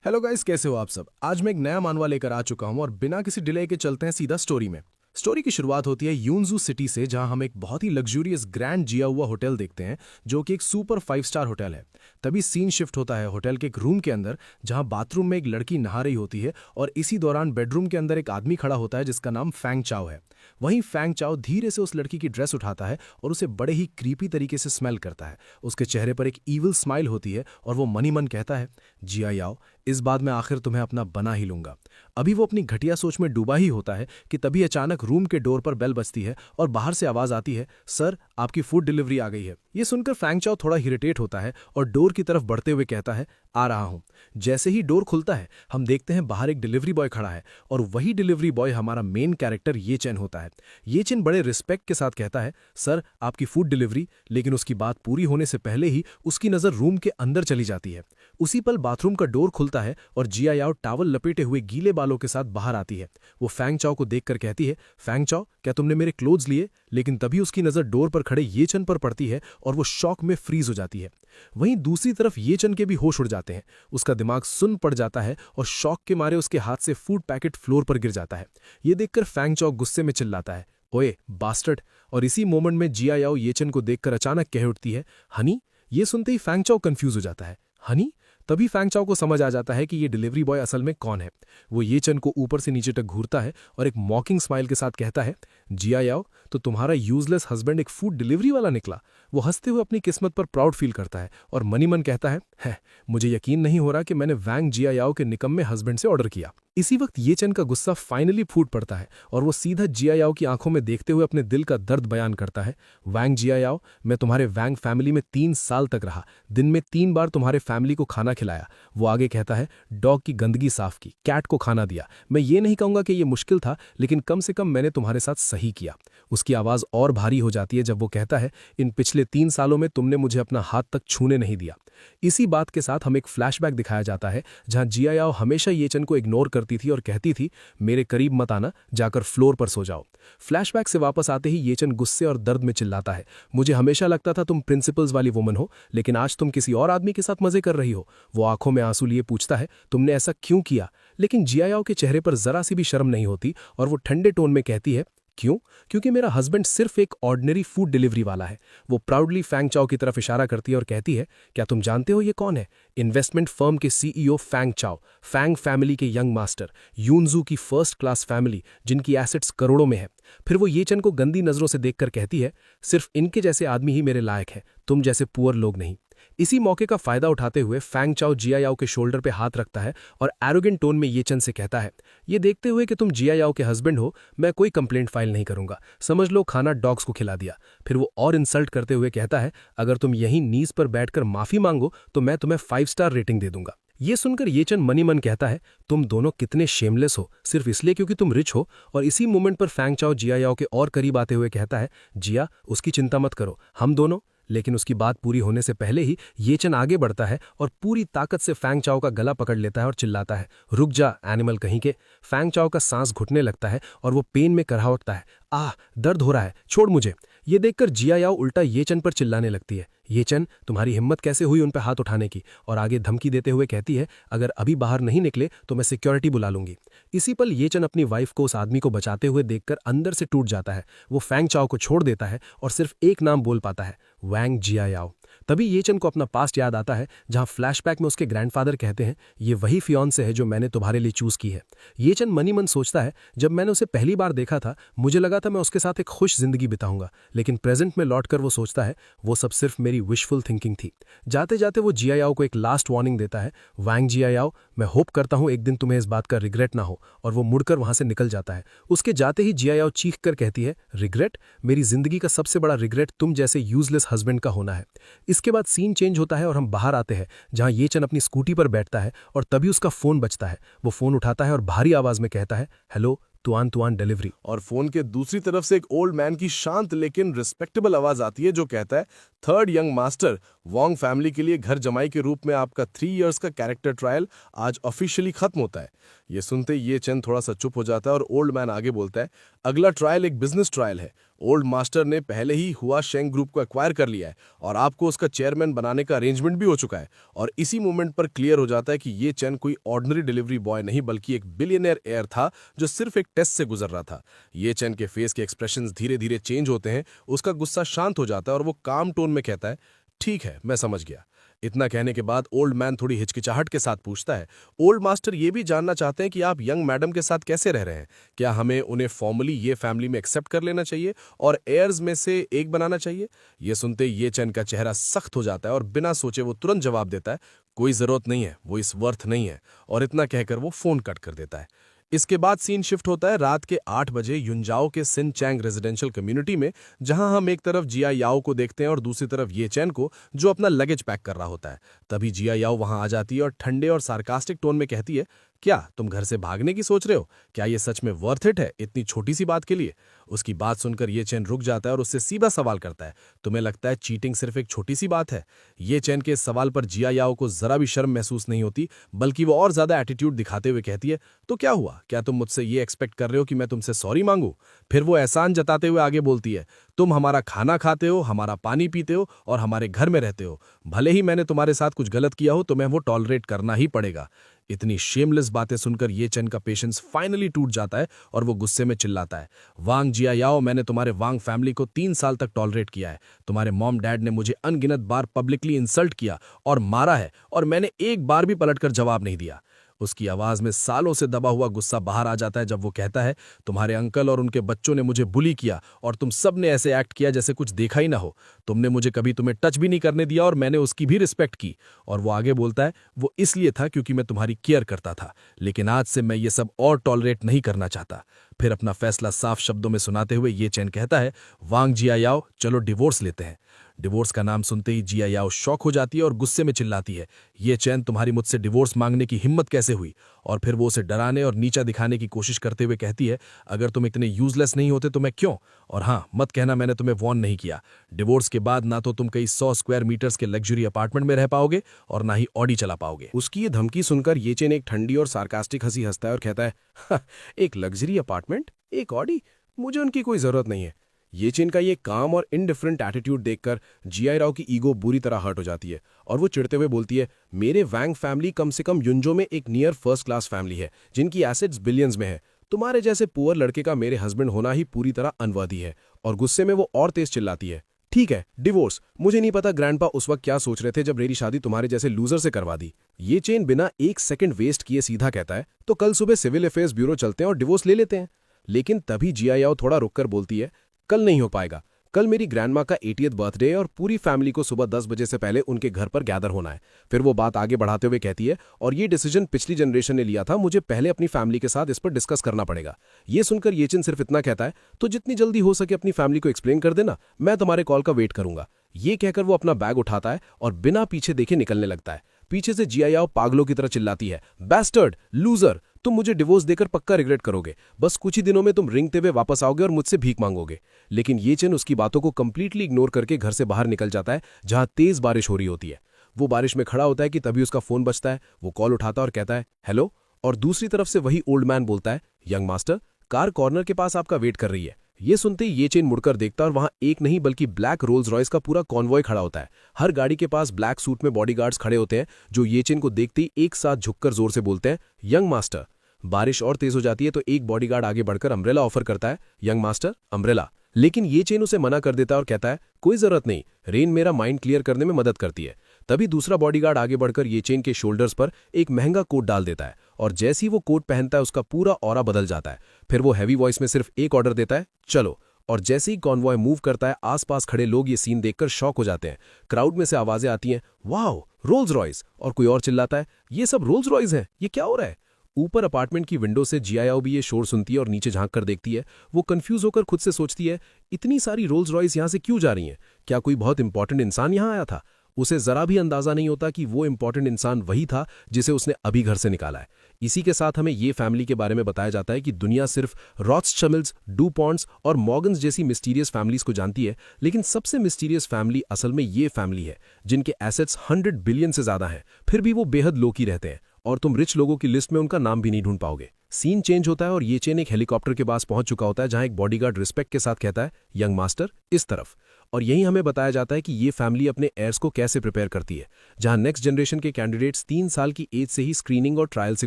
Hello guys, कैसे हो आप सब। आज मैं एक नया मानवा लेकर आ चुका हूं और बिना किसी डिले के चलते हैं सीधा स्टोरी में। स्टोरी की शुरुआत होती है यूनजू सिटी से, जहां हम एक बहुत ही लग्जूरियस ग्रैंड जिया हुआ होटल देखते हैं, जो कि एक सुपर 5 स्टार होटल है। तभी सीन शिफ्ट होता है होटल के एक रूम के अंदर, जहां बाथरूम में एक लड़की नहा रही होती है और इसी दौरान बेडरूम के अंदर एक आदमी खड़ा होता है जिसका नाम फैंग चाओ है। वहीं फैंग चाओ धीरे से उस लड़की की ड्रेस उठाता है और उसे बड़े ही क्रीपी तरीके से स्मेल करता है। उसके चेहरे पर एक ईविल स्माइल होती है और वो मनी मन कहता है, जिया याओ, इस बात मैं आखिर तुम्हें अपना बना ही लूंगा। अभी वो अपनी घटिया सोच में डूबा ही होता है कि तभी अचानक रूम के डोर पर बेल बजती है और बाहर से आवाज आती है, सर आपकी फूड डिलीवरी आ गई है। ये सुनकर फैंग चाओ थोड़ा इरिटेट होता है और डोर की तरफ बढ़ते हुए कहता है, आ रहा हूं। जैसे ही डोर खुलता है हम देखते हैं बाहर एक डिलीवरी बॉय खड़ा है और वही डिलीवरी बॉय हमारा मेन कैरेक्टर ये चेन होता है। ये चेन बड़े रिस्पेक्ट के साथ कहता है, सर आपकी फूड डिलीवरी। लेकिन उसकी बात पूरी होने से पहले ही उसकी नजर रूम के अंदर चली जाती है। उसी पल बाथरूम का डोर खुलता है और जिया याओ टॉवल लपेटे हुए गीले बालों के साथ बाहर आती है। वो फैंग चाओ को देखकर कहती है, फैंग चाओ क्या तुमने मेरे क्लोथ्स लिए। लेकिन तभी उसकी नजर डोर पर खड़े ये चन पर पड़ती है और वो शॉक में फ्रीज हो जाती है। वहीं दूसरी तरफ ये चन के भी होश उड़ जाते हैं। उसका दिमाग सुन्न पड़ जाता है और शॉक के मारे उसके हाथ से फूड पैकेट फ्लोर पर गिर जाता है। ये देखकर फैंग चाओ गुस्से में चिल्लाता है, ओए बास्टर्ड। और इसी मोमेंट में जिया याओ येचन को देखकर अचानक कह उठती है, हनी। ये सुनते ही फैंग चाओ कंफ्यूज हो जाता है, हनी। तभी फैंग चाओ को समझ आ जाता है कि ये डिलीवरी बॉय असल में कौन है। वो ये चन को ऊपर से नीचे तक घूरता है और एक मॉकिंग स्माइल के साथ कहता है, जिया याओ, तो तुम्हारा यूजलेस हस्बैंड एक फूड डिलीवरी वाला निकला। वो हंसते हुए अपनी किस्मत पर प्राउड फील करता है और मनी मन कहता है, मुझे यकीन नहीं हो रहा कि मैंने वैंग जिया याओ के निकम्मे हस्बैंड से ऑर्डर किया। इसी वक्त ये चन का गुस्सा फाइनली फूट पड़ता है और वो सीधा जिया याओ की आंखों में देखते हुए अपने दिल का दर्द बयान करता है, वैंग जिया याओ, मैं तुम्हारे वैंग फैमिली में 3 साल तक रहा, दिन में 3 बार तुम्हारे फैमिली को खाना खिलाया। वो आगे कहता है, डॉग की गंदगी साफ की, कैट को खाना दिया। मैं ये नहीं कहूंगा कि ये मुश्किल था, लेकिन कम से कम मैंने तुम्हारे साथ सही किया। उसकी आवाज और भारी हो जाती है जब वो कहता है, इन पिछले 3 सालों में तुमने मुझे अपना हाथ तक छूने नहीं दिया। इसी बात के साथ हम एक फ्लैशबैक दिखाया जाता है जहां जिया याओ हमेशा ये चन को इग्नोर करती थी और कहती थी, मेरे करीब मत आना, जाकर फ्लोर पर सो जाओ। फ्लैशबैक से वापस आते ही ये चन गुस्से और दर्द में चिल्लाता है, मुझे हमेशा लगता था तुम प्रिंसिपल्स वाली वुमन हो, लेकिन आज तुम किसी और आदमी के साथ मजे कर रही हो। वो आंखों में आंसू लिए पूछता है, तुमने ऐसा क्यों किया। लेकिन जिया याओ के चेहरे पर जरा सी भी शर्म नहीं होती और वो ठंडे टोन में कहती है, क्यों, क्योंकि मेरा हस्बैंड सिर्फ एक ऑर्डिनरी फूड डिलीवरी वाला है। वो प्राउडली फैंग चाओ की तरफ इशारा करती है और कहती है, क्या तुम जानते हो ये कौन है। इन्वेस्टमेंट फर्म के सीईओ फैंग चाओ, फैंग फैमिली के यंग मास्टर, यूनजू की फर्स्ट क्लास फैमिली जिनकी एसेट्स करोड़ों में है। फिर वो ये चन को गंदी नजरों से देखकर कहती है, सिर्फ इनके जैसे आदमी ही मेरे लायक है, तुम जैसे पुअर लोग नहीं। इसी मौके का फायदा उठाते हुए फैंग चाओ जिया याओ के शोल्डर पे हाथ रखता है और एरोगेंट टोन में ये चन से कहता है, ये देखते हुए कि तुम जिया याओ के हस्बैंड हो, मैं कोई कंप्लेंट फाइल नहीं करूंगा, समझ लो खाना डॉग्स को खिला दिया। फिर वो और इंसल्ट करते हुए कहता है, अगर तुम यहीं नीज पर बैठकर माफी मांगो तो मैं तुम्हें 5 स्टार रेटिंग दे दूंगा। ये सुनकर ये चन मनी मन कहता है, तुम दोनों कितने शेमलेस हो, सिर्फ इसलिए क्योंकि तुम रिच हो। और इसी मोमेंट पर फैंग चाओ जिया याओ के और करीब आते हुए कहता है, जिया उसकी चिंता मत करो, हम दोनों। लेकिन उसकी बात पूरी होने से पहले ही ये चन आगे बढ़ता है और पूरी ताकत से फैंग चाओ का गला पकड़ लेता है और चिल्लाता है, रुक जा एनिमल कहीं के। फैंग चाओ का सांस घुटने लगता है और वो पेन में करहा उठता है, आह दर्द हो रहा है, छोड़ मुझे। ये देखकर जिया याओ उल्टा ये चन पर चिल्लाने लगती है, ये चन तुम्हारी हिम्मत कैसे हुई उन पर हाथ उठाने की। और आगे धमकी देते हुए कहती है, अगर अभी बाहर नहीं निकले तो मैं सिक्योरिटी बुला लूंगी। इसी पल ये चन अपनी वाइफ को उस आदमी को बचाते हुए देखकर अंदर से टूट जाता है। वो फैंग चाओ को छोड़ देता है और सिर्फ एक नाम बोल पाता है, वैंग जिया याओ। तभी ये चन को अपना पास्ट याद आता है जहां फ्लैशबैक में उसके ग्रैंडफादर कहते हैं, ये वही फियांसे है जो मैंने तुम्हारे लिए चूज की है। ये चन मनी मन सोचता है, जब मैंने उसे पहली बार देखा था मुझे लगा था मैं उसके साथ एक खुश जिंदगी बिताऊंगा, लेकिन प्रेजेंट में लौटकर वो सोचता है वो सब सिर्फ मेरी विशफुल थिंकिंग थी। जाते जाते वो जिया याओ को एक लास्ट वार्निंग देता है, वैंग जिया याओ, मैं होप करता हूं एक दिन तुम्हें इस बात का रिग्रेट ना हो। और वो मुड़कर वहां से निकल जाता है। उसके जाते ही जिया याओ चीख कर कहती है, रिग्रेट, मेरी जिंदगी का सबसे बड़ा रिग्रेट तुम जैसे यूजलेस हस्बैंड का होना है। इसके बाद सीन चेंज होता है और हम बाहर आते हैं जहां ये चन अपनी स्कूटी पर बैठता है और तभी उसका फोन बजता है। वो फोन उठाता है और भारी आवाज में कहता है, हेलो तुआन तुआन डिलीवरी। और फोन के दूसरी तरफ से एक ओल्ड मैन की शांत लेकिन रिस्पेक्टेबल आवाज आती है जो कहता है, third young master, Wong family के लिए घर जमाई के रूप में आपका 3 इयर्स का कैरेक्टर ट्रायल आज ऑफिशियली खत्म होता है। ये सुनते ये चंद थोड़ा सा चुप हो जाता है और ओल्ड मैन आगे बोलता है, अगला ट्रायल एक बिजनेस ट्रायल है, ओल्ड मास्टर ने पहले ही हुआ शेंग ग्रुप को एक्वायर कर लिया है और आपको उसका चेयरमैन बनाने का अरेंजमेंट भी हो चुका है। और इसी मोमेंट पर क्लियर हो जाता है कि ये चेन कोई ऑर्डिनरी डिलीवरी बॉय नहीं बल्कि एक बिलियनियर एयर था जो सिर्फ एक टेस्ट से गुजर रहा था। ये चेन के फेस के एक्सप्रेशंस धीरे धीरे चेंज होते हैं, उसका गुस्सा शांत हो जाता है और वो काम टोन में कहता है, ठीक है, मैं समझ गया। इतना कहने के बाद ओल्ड मैन थोड़ी हिचकिचाहट के साथ पूछता है, ओल्ड मास्टर ये भी जानना चाहते हैं कि आप यंग मैडम के साथ कैसे रह रहे हैं। क्या हमें उन्हें फॉर्मली ये फैमिली में एक्सेप्ट कर लेना चाहिए और एयर्स में से एक बनाना चाहिए? ये सुनते ही ये चैन का चेहरा सख्त हो जाता है और बिना सोचे वो तुरंत जवाब देता है, कोई जरूरत नहीं है, वो इस वर्थ नहीं है। और इतना कहकर वो फोन कट कर देता है। इसके बाद सीन शिफ्ट होता है रात के 8 बजे युनजाओ के सिन चैंग रेजिडेंशियल कम्युनिटी में, जहां हम एक तरफ जिया याओ को देखते हैं और दूसरी तरफ ये चैन को, जो अपना लगेज पैक कर रहा होता है। तभी जिया याओ वहां आ जाती है और ठंडे और सार्कास्टिक टोन में कहती है, क्या तुम घर से भागने की सोच रहे हो? क्या ये सच में वर्थ इट है इतनी छोटी सी बात के लिए? उसकी बात सुनकर ये चैन रुक जाता है और उससे सीधा सवाल करता है, तुम्हें लगता है चीटिंग सिर्फ एक छोटी सी बात है? ये चैन के इस सवाल पर जिया याओ को जरा भी शर्म महसूस नहीं होती, बल्कि वो और ज्यादा एटीट्यूड दिखाते हुए कहती है, तो क्या हुआ? क्या तुम मुझसे ये एक्सपेक्ट कर रहे हो कि मैं तुमसे सॉरी मांगू? फिर वो एहसान जताते हुए आगे बोलती है, तुम हमारा खाना खाते हो, हमारा पानी पीते हो और हमारे घर में रहते हो। भले ही मैंने तुम्हारे साथ कुछ गलत किया हो, तुम्हें वो टॉलरेट करना ही पड़ेगा। इतनी शेमलेस बातें सुनकर ये चैन का पेशेंस फाइनली टूट जाता है और वो गुस्से में चिल्लाता है, वांग जिया याओ, मैंने तुम्हारे वांग फैमिली को 3 साल तक टॉलरेट किया है। तुम्हारे मॉम डैड ने मुझे अनगिनत बार पब्लिकली इंसल्ट किया और मारा है और मैंने एक बार भी पलटकर जवाब नहीं दिया। उसकी आवाज में सालों से दबा हुआ गुस्सा बाहर आ जाता है जब वो कहता है, तुम्हारे अंकल और उनके बच्चों ने मुझे बुली किया और तुम सब ने ऐसे एक्ट किया जैसे कुछ देखा ही ना हो। तुमने मुझे कभी तुम्हें टच भी नहीं करने दिया और मैंने उसकी भी रिस्पेक्ट की। और वो आगे बोलता है, वो इसलिए था क्योंकि मैं तुम्हारी केयर करता था, लेकिन आज से मैं ये सब और टॉलरेट नहीं करना चाहता। फिर अपना फैसला साफ शब्दों में सुनाते हुए ये चैन कहता है, वांग जिया याओ, चलो डिवोर्स लेते हैं। डिवोर्स का नाम सुनते ही जिया याओ शॉक हो जाती है और गुस्से में चिल्लाती है, ये चैन, तुम्हारी मुझसे डिवोर्स मांगने की हिम्मत कैसे हुई? और फिर वो उसे डराने और नीचा दिखाने की कोशिश करते हुए कहती है, अगर तुम इतने यूजलेस नहीं होते तो मैं क्यों? और हाँ, मत कहना मैंने तुम्हें वॉर्न नहीं किया। डिवोर्स के बाद ना तो तुम कई 100 स्क्वायर मीटर्स के लग्जरी अपार्टमेंट में रह पाओगे और ना ही ऑडी चला पाओगे। उसकी ये धमकी सुनकर ये चैन एक ठंडी और सार्कास्टिक हंसी हंसता है और कहता है, एक लग्जरी अपार्टमेंट, एक ऑडी, मुझे उनकी कोई जरूरत नहीं है। ये चेन का ये काम और इनडिफरेंट एटीट्यूड देखकर जिया राव की ईगो बुरी तरह हर्ट हो जाती है और वो चिढ़ते हुए बोलती है, मेरे वैंग फैमिली कम से कम युनजो में एक नियर फर्स्ट क्लास फैमिली है जिनकी एसेट्स बिलियंस में है। तुम्हारे जैसे पुअर लड़के का मेरे हस्बैंड होना ही पूरी तरह अनवर्दी है। और गुस्से में वो और तेज चिल्लाती है, ठीक है, डिवोर्स। मुझे नहीं पता ग्रैंडपा उस वक्त क्या सोच रहे थे जब मेरी शादी तुम्हारे जैसे लूजर से करवा दी। ये चेन बिना एक सेकंड वेस्ट किए सीधा कहता है, तो कल सुबह सिविल अफेयर्स ब्यूरो चलते हैं और डिवोर्स ले लेते हैं। लेकिन तभी जिया याओ थोड़ा रुककर बोलती है, कल नहीं हो पाएगा। कल मेरी ग्रैंडमा का 80th बर्थडे है और पूरी फैमिली को सुबह 10 बजे से पहले उनके घर पर गैदर होना है। फिर वो बात आगे बढ़ाते हुए कहती है, और ये डिसीजन पिछली जनरेशन ने लिया था, मुझे पहले अपनी फैमिली के साथ इस पर डिस्कस करना पड़ेगा। ये सुनकर ये चिन सिर्फ इतना कहता है, तो जितनी जल्दी हो सके अपनी फैमिली को एक्सप्लेन कर देना, मैं तुम्हारे कॉल का वेट करूंगा। ये कहकर वो अपना बैग उठाता है और बिना पीछे देखे निकलने लगता है। पीछे से जिया याओ पागलों की तरह चिल्लाती है, बैस्टर्ड, लूजर, तुम मुझे डिवोर्स देकर पक्का रिग्रेट करोगे। बस कुछ ही दिनों में तुम रिंगते हुए वापस आओगे और मुझसे भीख मांगोगे। लेकिन ये चेन उसकी बातों को कंप्लीटली इग्नोर करके घर से बाहर निकल जाता है, जहां तेज बारिश हो रही होती है। वो बारिश में खड़ा होता है कि तभी उसका फोन बजता है। वो कॉल उठाता और कहता है, हेलो। और दूसरी तरफ से वही ओल्ड मैन बोलता है, यंग मास्टर, कार कॉर्नर के पास आपका वेट कर रही है। ये सुनते ही ये चेन मुड़कर देखता और वहां एक नहीं बल्कि ब्लैक रोल्स रॉयस का पूरा कॉन्वॉय खड़ा होता है। हर गाड़ी के पास ब्लैक सूट में बॉडीगार्ड्स खड़े होते हैं, जो ये चेन को देखते ही एक साथ झुककर जोर से बोलते हैं, यंग मास्टर। बारिश और तेज हो जाती है तो एक बॉडीगार्ड आगे बढ़कर अम्ब्रेला ऑफर करता है, यंग मास्टर, अम्ब्रेला। लेकिन ये चेन उसे मना कर देता है और कहता है, कोई जरूरत नहीं, रेन मेरा माइंड क्लियर करने में मदद करती है। तभी दूसरा बॉडीगार्ड आगे बढ़कर ये चेन के शोल्डर्स पर एक महंगा कोट डाल देता है और जैसे ही वो कोट पहनता है उसका पूरा ऑरा बदल जाता है। फिर वो हैवी वॉइस में सिर्फ एक ऑर्डर देता है, चलो। और जैसे ही कॉन्वॉय मूव करता है, आसपास खड़े लोग ये सीन देखकर शॉक हो जाते हैं। क्राउड में से आवाजें आती हैं, वाओ, रोल्स रॉयस। और कोई और चिल्लाता है, ये सब रोल्स रॉयस हैं, ये क्या हो रहा है? ऊपर अपार्टमेंट की विंडो से जिया याओ भी ये शोर सुनती है और नीचे झांक कर देखती है। वो कंफ्यूज होकर खुद से सोचती है, इतनी सारी रोल्स रॉयस यहाँ से क्यों जा रही हैं? क्या कोई बहुत इंपॉर्टेंट इंसान यहाँ आया था? उसे जरा भी अंदाजा नहीं होता कि वो इंपॉर्टेंट इंसान वही था जिसे उसने अभी घर से निकाला है। इसी के साथ हमें ये फैमिली के बारे में बताया जाता है कि दुनिया सिर्फ रॉथस्चिल्ड्स, डुपॉन्ट्स और मॉर्गन्स जैसी मिस्टीरियस फैमिलीज को जानती है, लेकिन सबसे मिस्टीरियस फैमिली असल में ये फैमिली है जिनके एसेट्स 100 बिलियन से ज्यादा हैं, फिर भी वो बेहद लोकी रहते हैं और तुम रिच लोगों की लिस्ट में उनका नाम भी नहीं ढूंढ पाओगे। सीन चेंज होता है और ये चेन एक हेलीकॉप्टर के पास पहुंच चुका होता है, जहां एक बॉडीगार्ड रिस्पेक्ट के साथ कहता है, यंग मास्टर इस तरफ। और यही हमें बताया जाता है कि ये फैमिली अपने एयर्स को कैसे प्रिपेयर करती है, जहां नेक्स्ट जनरेशन के कैंडिडेट्स 3 साल की एज से ही स्क्रीनिंग और ट्रायल से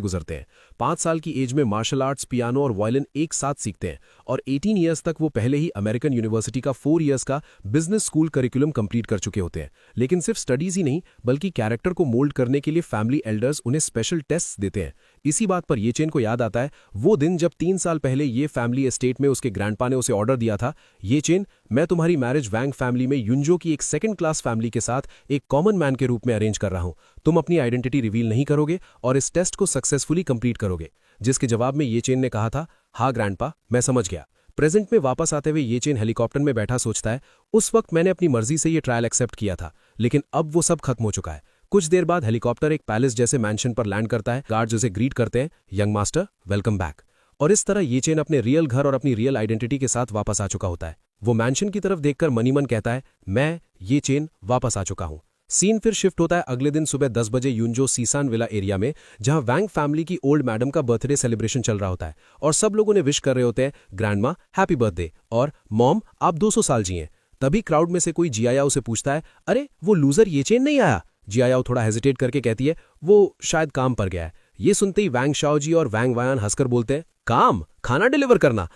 गुजरते हैं। 5 साल की एज में मार्शल आर्ट्स, पियानो और वायलिन एक साथ सीखते हैं, और 18 ईयर्स तक वो पहले ही अमेरिकन यूनिवर्सिटी का 4 ईयर्स का बिजनेस स्कूल करिकुलम कंप्लीट कर चुके होते हैं। लेकिन सिर्फ स्टडीज ही नहीं, बल्कि कैरेक्टर को मोल्ड करने के लिए फैमिली एल्डर्स उन्हें स्पेशल टेस्ट देते हैं। इसी बात पर ये चेन को याद आता है वो दिन जब 3 साल पहले ये फैमिली एस्टेट में उसके ग्रैंडपा ने उसे ऑर्डर दिया था, ये चेन, मैं तुम्हारी मैरिज वैंग फैमिली में युंजो की एक सेकंड क्लास फैमिली के साथ एक कॉमन मैन के रूप में अरेंज कर रहा हूं। तुम अपनी आइडेंटिटी रिवील नहीं करोगे और इस टेस्ट को सक्सेसफुली कंप्लीट करोगे। जिसके जवाब में ये चेन ने कहा था, हाँ ग्रैंडपा, मैं समझ गया। प्रेजेंट में वापस आते हुए ये चेन हेलीकॉप्टर में बैठा सोचता है, उस वक्त मैंने अपनी मर्जी से ये ट्रायल एक्सेप्ट किया था, लेकिन अब वो सब खत्म हो चुका है। कुछ देर बाद हेलीकॉप्टर एक पैलेस जैसे मैंशन पर लैंड करता है। गार्ड्स उसे ग्रीट करते हैं, यंग मास्टर वेलकम बैक। और इस तरह ये चेन अपने रियल घर और अपनी रियल आइडेंटिटी के साथ वापस आ चुका होता है। वो मैंशन की तरफ देखकर मनी मन कहता है, मैं ये चेन वापस आ चुका हूं। सीन फिर शिफ्ट होता है अगले दिन सुबह 10 बजे यूंजो सीसान विला एरिया में, जहां वैंग फैमिली की ओल्ड मैडम का बर्थडे सेलिब्रेशन चल रहा होता है और सब लोग उन्हें विश कर रहे होते हैं, ग्रैंडमा हैप्पी बर्थडे और मॉम आप 200 साल जिए। तभी क्राउड में से कोई जियायाओ से पूछता है, अरे वो लूजर ये चेन नहीं आया? जियायाओ थोड़ा हेजिटेट करके कहती है, वो शायद काम पर गया है। ये सुनते ही वैंग शाओजी और वैंग वायान हंसकर बोलते हैं, काम? खाना डिलीवर करना?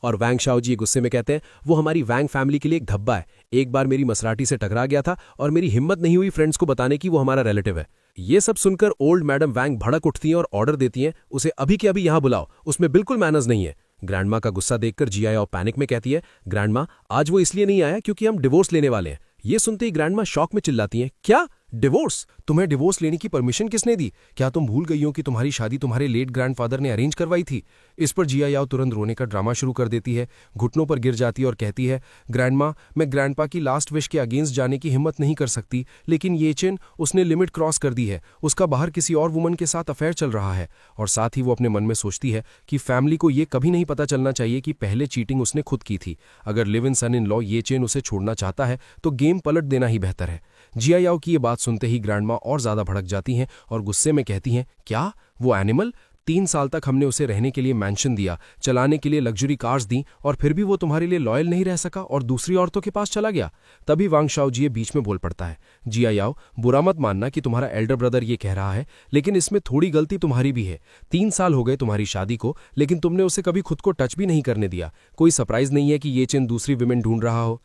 और वैंग शाओजी गुस्से में कहते हैं, वो हमारी वैंग फैमिली के लिए एक धब्बा है। एक बार मेरी मसराटी से टकरा गया था और मेरी हिम्मत नहीं हुई फ्रेंड्स को बताने की वो हमारा रिलेटिव है। ये सब सुनकर ओल्ड मैडम वैंग भड़क उठती हैं और ऑर्डर देती हैं, उसे अभी के अभी यहां बुलाओ, उसमें बिल्कुल मैनर्स नहीं है। ग्रैंडमा का गुस्सा देखकर जियायाओ पैनिक में कहती है, ग्रैंडमा आज वो इसलिए नहीं आया क्योंकि हम डिवोर्स लेने वाले हैं। ये सुनते ही ग्रैंडमा शॉक में चिल्लाती हैं, क्या डिवोर्स? तुम्हें डिवोर्स लेने की परमिशन किसने दी? क्या तुम भूल गई हो कि तुम्हारी शादी तुम्हारे लेट ग्रैंडफादर ने अरेंज करवाई थी? इस पर जियायाओ तुरंत रोने का ड्रामा शुरू कर देती है, घुटनों पर गिर जाती है और कहती है, ग्रैंडमा मैं ग्रैंडपा की लास्ट विश के अगेंस्ट जाने की हिम्मत नहीं कर सकती, लेकिन ये चेन उसने लिमिट क्रॉस कर दी है। उसका बाहर किसी और वुमन के साथ अफेयर चल रहा है। और साथ ही वो अपने मन में सोचती है कि फैमिली को ये कभी नहीं पता चलना चाहिए कि पहले चीटिंग उसने खुद की थी। अगर live in son in law ये चेन उसे छोड़ना चाहता है तो गेम पलट देना ही बेहतर है। जियायाओ की ये बात सुनते ही ग्रैंडमा और ज्यादा भड़क जाती हैं और गुस्से में कहती हैं, क्या वो एनिमल? 3 साल तक हमने उसे रहने के लिए मैंशन दिया, चलाने के लिए लग्जरी कार्स दी, और फिर भी वो तुम्हारे लिए लॉयल नहीं रह सका और दूसरी औरतों के पास चला गया। तभी वांग शाओजी बीच में बोल पड़ता है, जियायाओ बुरा मत मानना कि तुम्हारा एल्डर ब्रदर ये कह रहा है, लेकिन इसमें थोड़ी गलती तुम्हारी भी है। 3 साल हो गए तुम्हारी शादी को, लेकिन तुमने उसे कभी खुद को टच भी नहीं करने दिया। कोई सरप्राइज नहीं है कि ये चेन दूसरी विमेन ढूंढ रहा हो।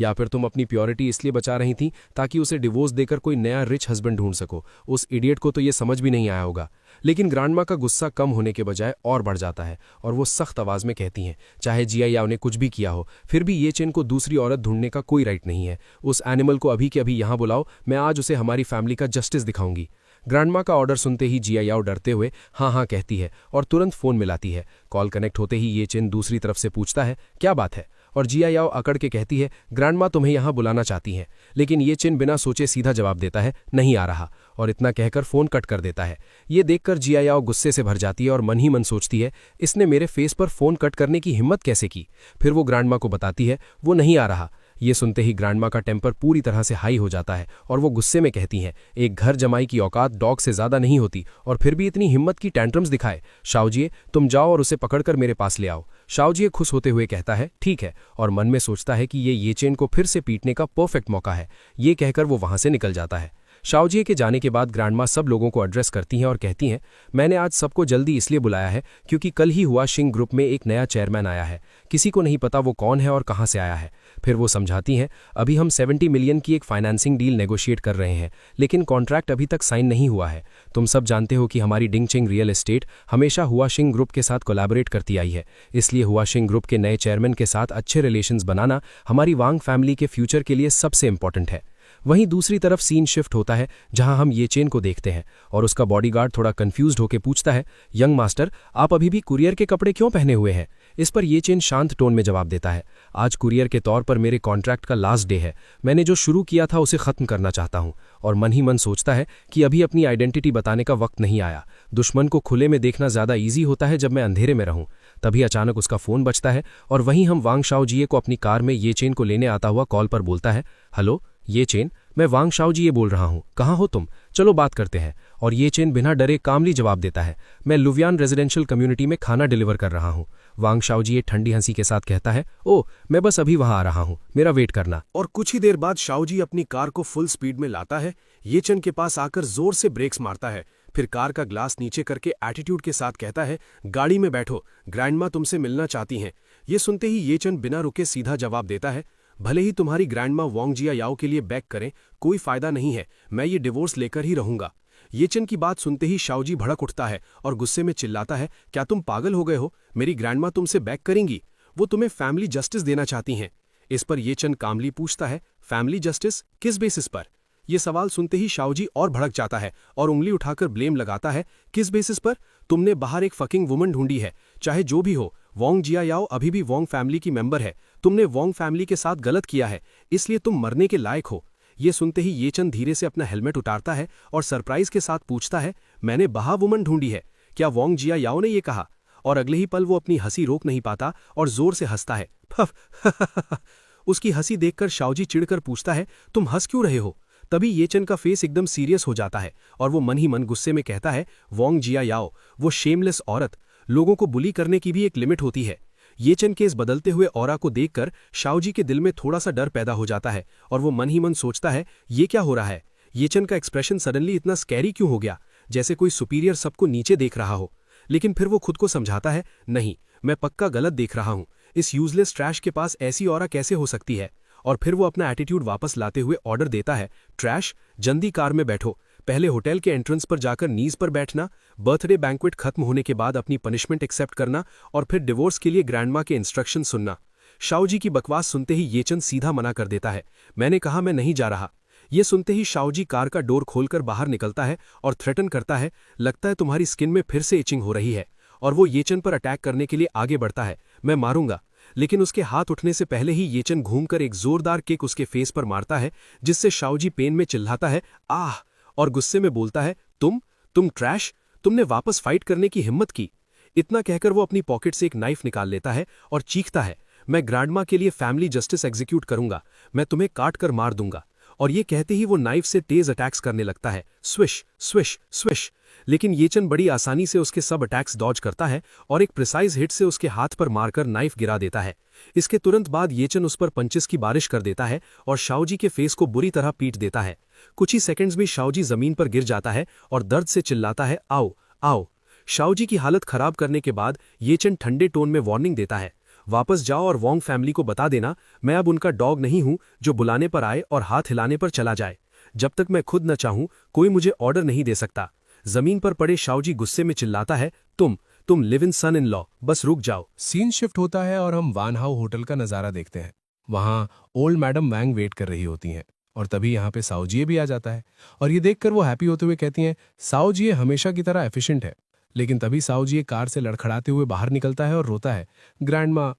या फिर तुम अपनी प्योरिटी इसलिए बचा रही थी ताकि उसे डिवोर्स देकर कोई नया रिच हस्बैंड ढूंढ सको। उस इडियट को तो ये समझ भी नहीं आया होगा। लेकिन ग्रैंडमा का गुस्सा कम होने के बजाय और बढ़ जाता है और वो सख्त आवाज में कहती हैं, चाहे जियायाओ ने कुछ भी किया हो, फिर भी ये चेन को दूसरी औरत ढूंढने का कोई राइट नहीं है। उस एनिमल को अभी के अभी यहां बुलाओ, मैं आज उसे हमारी फैमिली का जस्टिस दिखाऊंगी। ग्रैंडमा का ऑर्डर सुनते ही जियायाओ डरते हुए हाँ हाँ कहती है और तुरंत फोन मिलाती है। कॉल कनेक्ट होते ही ये चेन दूसरी तरफ से पूछता है, क्या बात है? और जियायाओ अकड़ के कहती है, ग्रैंडमा तुम्हें यहां बुलाना चाहती हैं। लेकिन ये चेन बिना सोचे सीधा जवाब देता है, नहीं आ रहा, और इतना कहकर फोन कट कर देता है। ये देखकर जियायाओ गुस्से से भर जाती है और मन ही मन सोचती है, इसने मेरे फेस पर फोन कट करने की हिम्मत कैसे की? फिर वो ग्रैंडमा को बताती है, वो नहीं आ रहा। ये सुनते ही ग्रैंडमा का टेम्पर पूरी तरह से हाई हो जाता है और वो गुस्से में कहती हैं, एक घर जमाई की औकात डॉग से ज्यादा नहीं होती और फिर भी इतनी हिम्मत की टैंट्रम्स दिखाए। शाओजिए तुम जाओ और उसे पकड़कर मेरे पास ले आओ। शाओजिए खुश होते हुए कहता है, ठीक है, और मन में सोचता है कि ये चेन को फिर से पीटने का परफेक्ट मौका है। ये कहकर वो वहां से निकल जाता है। शाओजिए के जाने के बाद ग्रैंडमा सब लोगों को एड्रेस करती हैं और कहती हैं, मैंने आज सबको जल्दी इसलिए बुलाया है क्योंकि कल ही हुआ शिंग ग्रुप में एक नया चेयरमैन आया है। किसी को नहीं पता वो कौन है और कहां से आया है। फिर वो समझाती हैं, अभी हम 70 मिलियन की एक फाइनेंसिंग डील नेगोशिएट कर रहे हैं, लेकिन कॉन्ट्रैक्ट अभी तक साइन नहीं हुआ है। तुम सब जानते हो कि हमारी डिंगचिंग रियल एस्टेट हमेशा हुआ शिंग ग्रुप के साथ कोलैबोरेट करती आई है, इसलिए हुआ शिंग ग्रुप के नए चेयरमैन के साथ अच्छे रिलेशंस बनाना हमारी वांग फैमिली के फ्यूचर के लिए सबसे इंपॉर्टेंट है। वहीं दूसरी तरफ सीन शिफ्ट होता है जहां हम ये चेन को देखते हैं और उसका बॉडीगार्ड थोड़ा कंफ्यूज्ड होकर पूछता है, यंग मास्टर आप अभी भी कुरियर के कपड़े क्यों पहने हुए हैं? इस पर ये चेन शांत टोन में जवाब देता है, आज कुरियर के तौर पर मेरे कॉन्ट्रैक्ट का लास्ट डे है, मैंने जो शुरू किया था उसे खत्म करना चाहता हूं। और मन ही मन सोचता है कि अभी अपनी आइडेंटिटी बताने का वक्त नहीं आया, दुश्मन को खुले में देखना ज्यादा ईजी होता है जब मैं अंधेरे में रहूं। तभी अचानक उसका फोन बजता है और वहीं हम वांग शाओजिए को अपनी कार में ये चेन को लेने आता हुआ कॉल पर बोलता है, हेलो ये चेन, मैं वांग शाओजी ये बोल रहा हूँ, कहाँ हो तुम, चलो बात करते हैं। और ये चेन बिना डरे कामली जवाब देता है, मैं लुवियान रेजिडेंशियल कम्युनिटी में खाना डिलीवर कर रहा हूँ। वांग शाओजी ये ठंडी हंसी के साथ कहता है, ओ मैं बस अभी वहां आ रहा हूँ, मेरा वेट करना। और कुछ ही देर बाद शाओजी अपनी कार को फुल स्पीड में लाता है, ये चेन के पास आकर जोर से ब्रेक्स मारता है, फिर कार का ग्लास नीचे करके एटीट्यूड के साथ कहता है, गाड़ी में बैठो, ग्रैंडमा तुमसे मिलना चाहती हैं। ये सुनते ही ये चेन बिना रुके सीधा जवाब देता है, भले ही तुम्हारी ग्रैंडमा वांग जिया याओ के लिए बैक करें, कोई फायदा नहीं है, मैं ये डिवोर्स लेकर ही रहूंगा। ये चेन की बात सुनते ही शाओजी भड़क उठता है और गुस्से में चिल्लाता है, क्या तुम पागल हो गए हो, मेरी ग्रैंडमा तुमसे बैक करेंगी, वो तुम्हें फैमिली जस्टिस देना चाहती हैं। इस पर ये चेन कामली पूछता है, फैमिली जस्टिस किस बेसिस पर? यह सवाल सुनते ही शाओजी और भड़क जाता है और उंगली उठाकर ब्लेम लगाता है, किस बेसिस पर? तुमने बाहर एक फकिंग वुमन ढूंढी है, चाहे जो भी हो, वांग जिया याओ अभी भी वांग फैमिली की मेंबर है, तुमने वांग फैमिली के साथ गलत किया है, इसलिए तुम मरने के लायक हो। ये सुनते ही ये चंद धीरे से अपना हेलमेट उतारता है और सरप्राइज के साथ पूछता है, मैंने बाहर वुमन ढूंढी है, क्या वांग जिया याओ ने ये कहा? और अगले ही पल वो अपनी हंसी रोक नहीं पाता और जोर से हंसता है, फफ। उसकी हंसी देखकर शाओजी चिढ़कर पूछता है, तुम हंस क्यों रहे हो? तभी ये चन का फेस एकदम सीरियस हो जाता है और वो मन ही मन गुस्से में कहता है, वांग जिया याओ, वो शेमलेस औरत, लोगों को बुली करने की भी एक लिमिट होती है। ये चन के इस बदलते हुए ऑरा को देखकर शाओजी के दिल में थोड़ा सा डर पैदा हो जाता है और वो मन ही मन सोचता है, ये क्या हो रहा है? ये चन का एक्सप्रेशन सडनली इतना स्कैरी क्यों हो गया, जैसे कोई सुपीरियर सबको नीचे देख रहा हो। लेकिन फिर वो खुद को समझाता है, नहीं, मैं पक्का गलत देख रहा हूं, इस यूजलेस ट्रैश के पास ऐसी ऑरा कैसे हो सकती है? और फिर वो अपना एटीट्यूड वापस लाते हुए ऑर्डर देता है, ट्रैश, जल्दी कार में बैठो, पहले होटल के एंट्रेंस पर जाकर नीज पर बैठना, बर्थडे बैंक्वेट खत्म होने के बाद अपनी पनिशमेंट एक्सेप्ट करना और फिर डिवोर्स के लिए ग्रैंडमा के इंस्ट्रक्शन सुनना। शाओजी की बकवास सुनते ही ये चंद सीधा मना कर देता है, मैंने कहा मैं नहीं जा रहा। ये सुनते ही शाओजी कार का डोर खोलकर बाहर निकलता है और थ्रेटन करता है, लगता है तुम्हारी स्किन में फिर से इचिंग हो रही है। और वो येचन पर अटैक करने के लिए आगे बढ़ता है, मैं मारूंगा। लेकिन उसके हाथ उठने से पहले ही येचन घूमकर एक जोरदार किक उसके फेस पर मारता है, जिससे शाओजी पेन में चिल्लाता है, आह, और गुस्से में बोलता है, तुम ट्रैश, तुमने वापस फाइट करने की हिम्मत की। इतना कहकर वो अपनी पॉकेट से एक नाइफ निकाल लेता है और चीखता है, मैं ग्रैंडमा के लिए फैमिली जस्टिस एग्जीक्यूट करूंगा, मैं तुम्हें काट कर मार दूंगा। और ये कहते ही वो नाइफ से तेज अटैक्स करने लगता है, स्विश स्विश स्विश। लेकिन येचन बड़ी आसानी से उसके सब अटैक्स डॉज करता है और एक प्रिसाइज हिट से उसके हाथ पर मारकर नाइफ गिरा देता है। इसके तुरंत बाद येचन उस पर पंचेस की बारिश कर देता है और शाओजी के फेस को बुरी तरह पीट देता है। कुछ ही सेकंड्स में शाओजी जमीन पर गिर जाता है और दर्द से चिल्लाता है, आओ आओ। शाओजी की हालत खराब करने के बाद येचन ठंडे टोन में वार्निंग देता है, वापस जाओ और वांग फैमिली को बता देना, मैं अब उनका डॉग नहीं हूं जो बुलाने पर आए और हाथ हिलाने पर चला जाए। जब तक मैं खुद न चाहूं कोई मुझे ऑर्डर नहीं दे सकता। जमीन पर पड़े शाओजी गुस्से में चिल्लाता है, तुम live in son in law, बस रुक जाओ। सीन शिफ्ट होता है और हम वान हाउ होटल का नजारा देखते हैं। वहां ओल्ड मैडम वैंग वेट कर रही होती हैं और तभी यहाँ पे साओजिए भी आ जाता है और ये देखकर वो हैप्पी होते हुए कहती हैं, साओजिए हमेशा की तरह एफिशिएंट है। लेकिन तभी साओजिए कार से लड़खड़ाते हुए बाहर निकलता है और रोता है, ग्रैंडमा।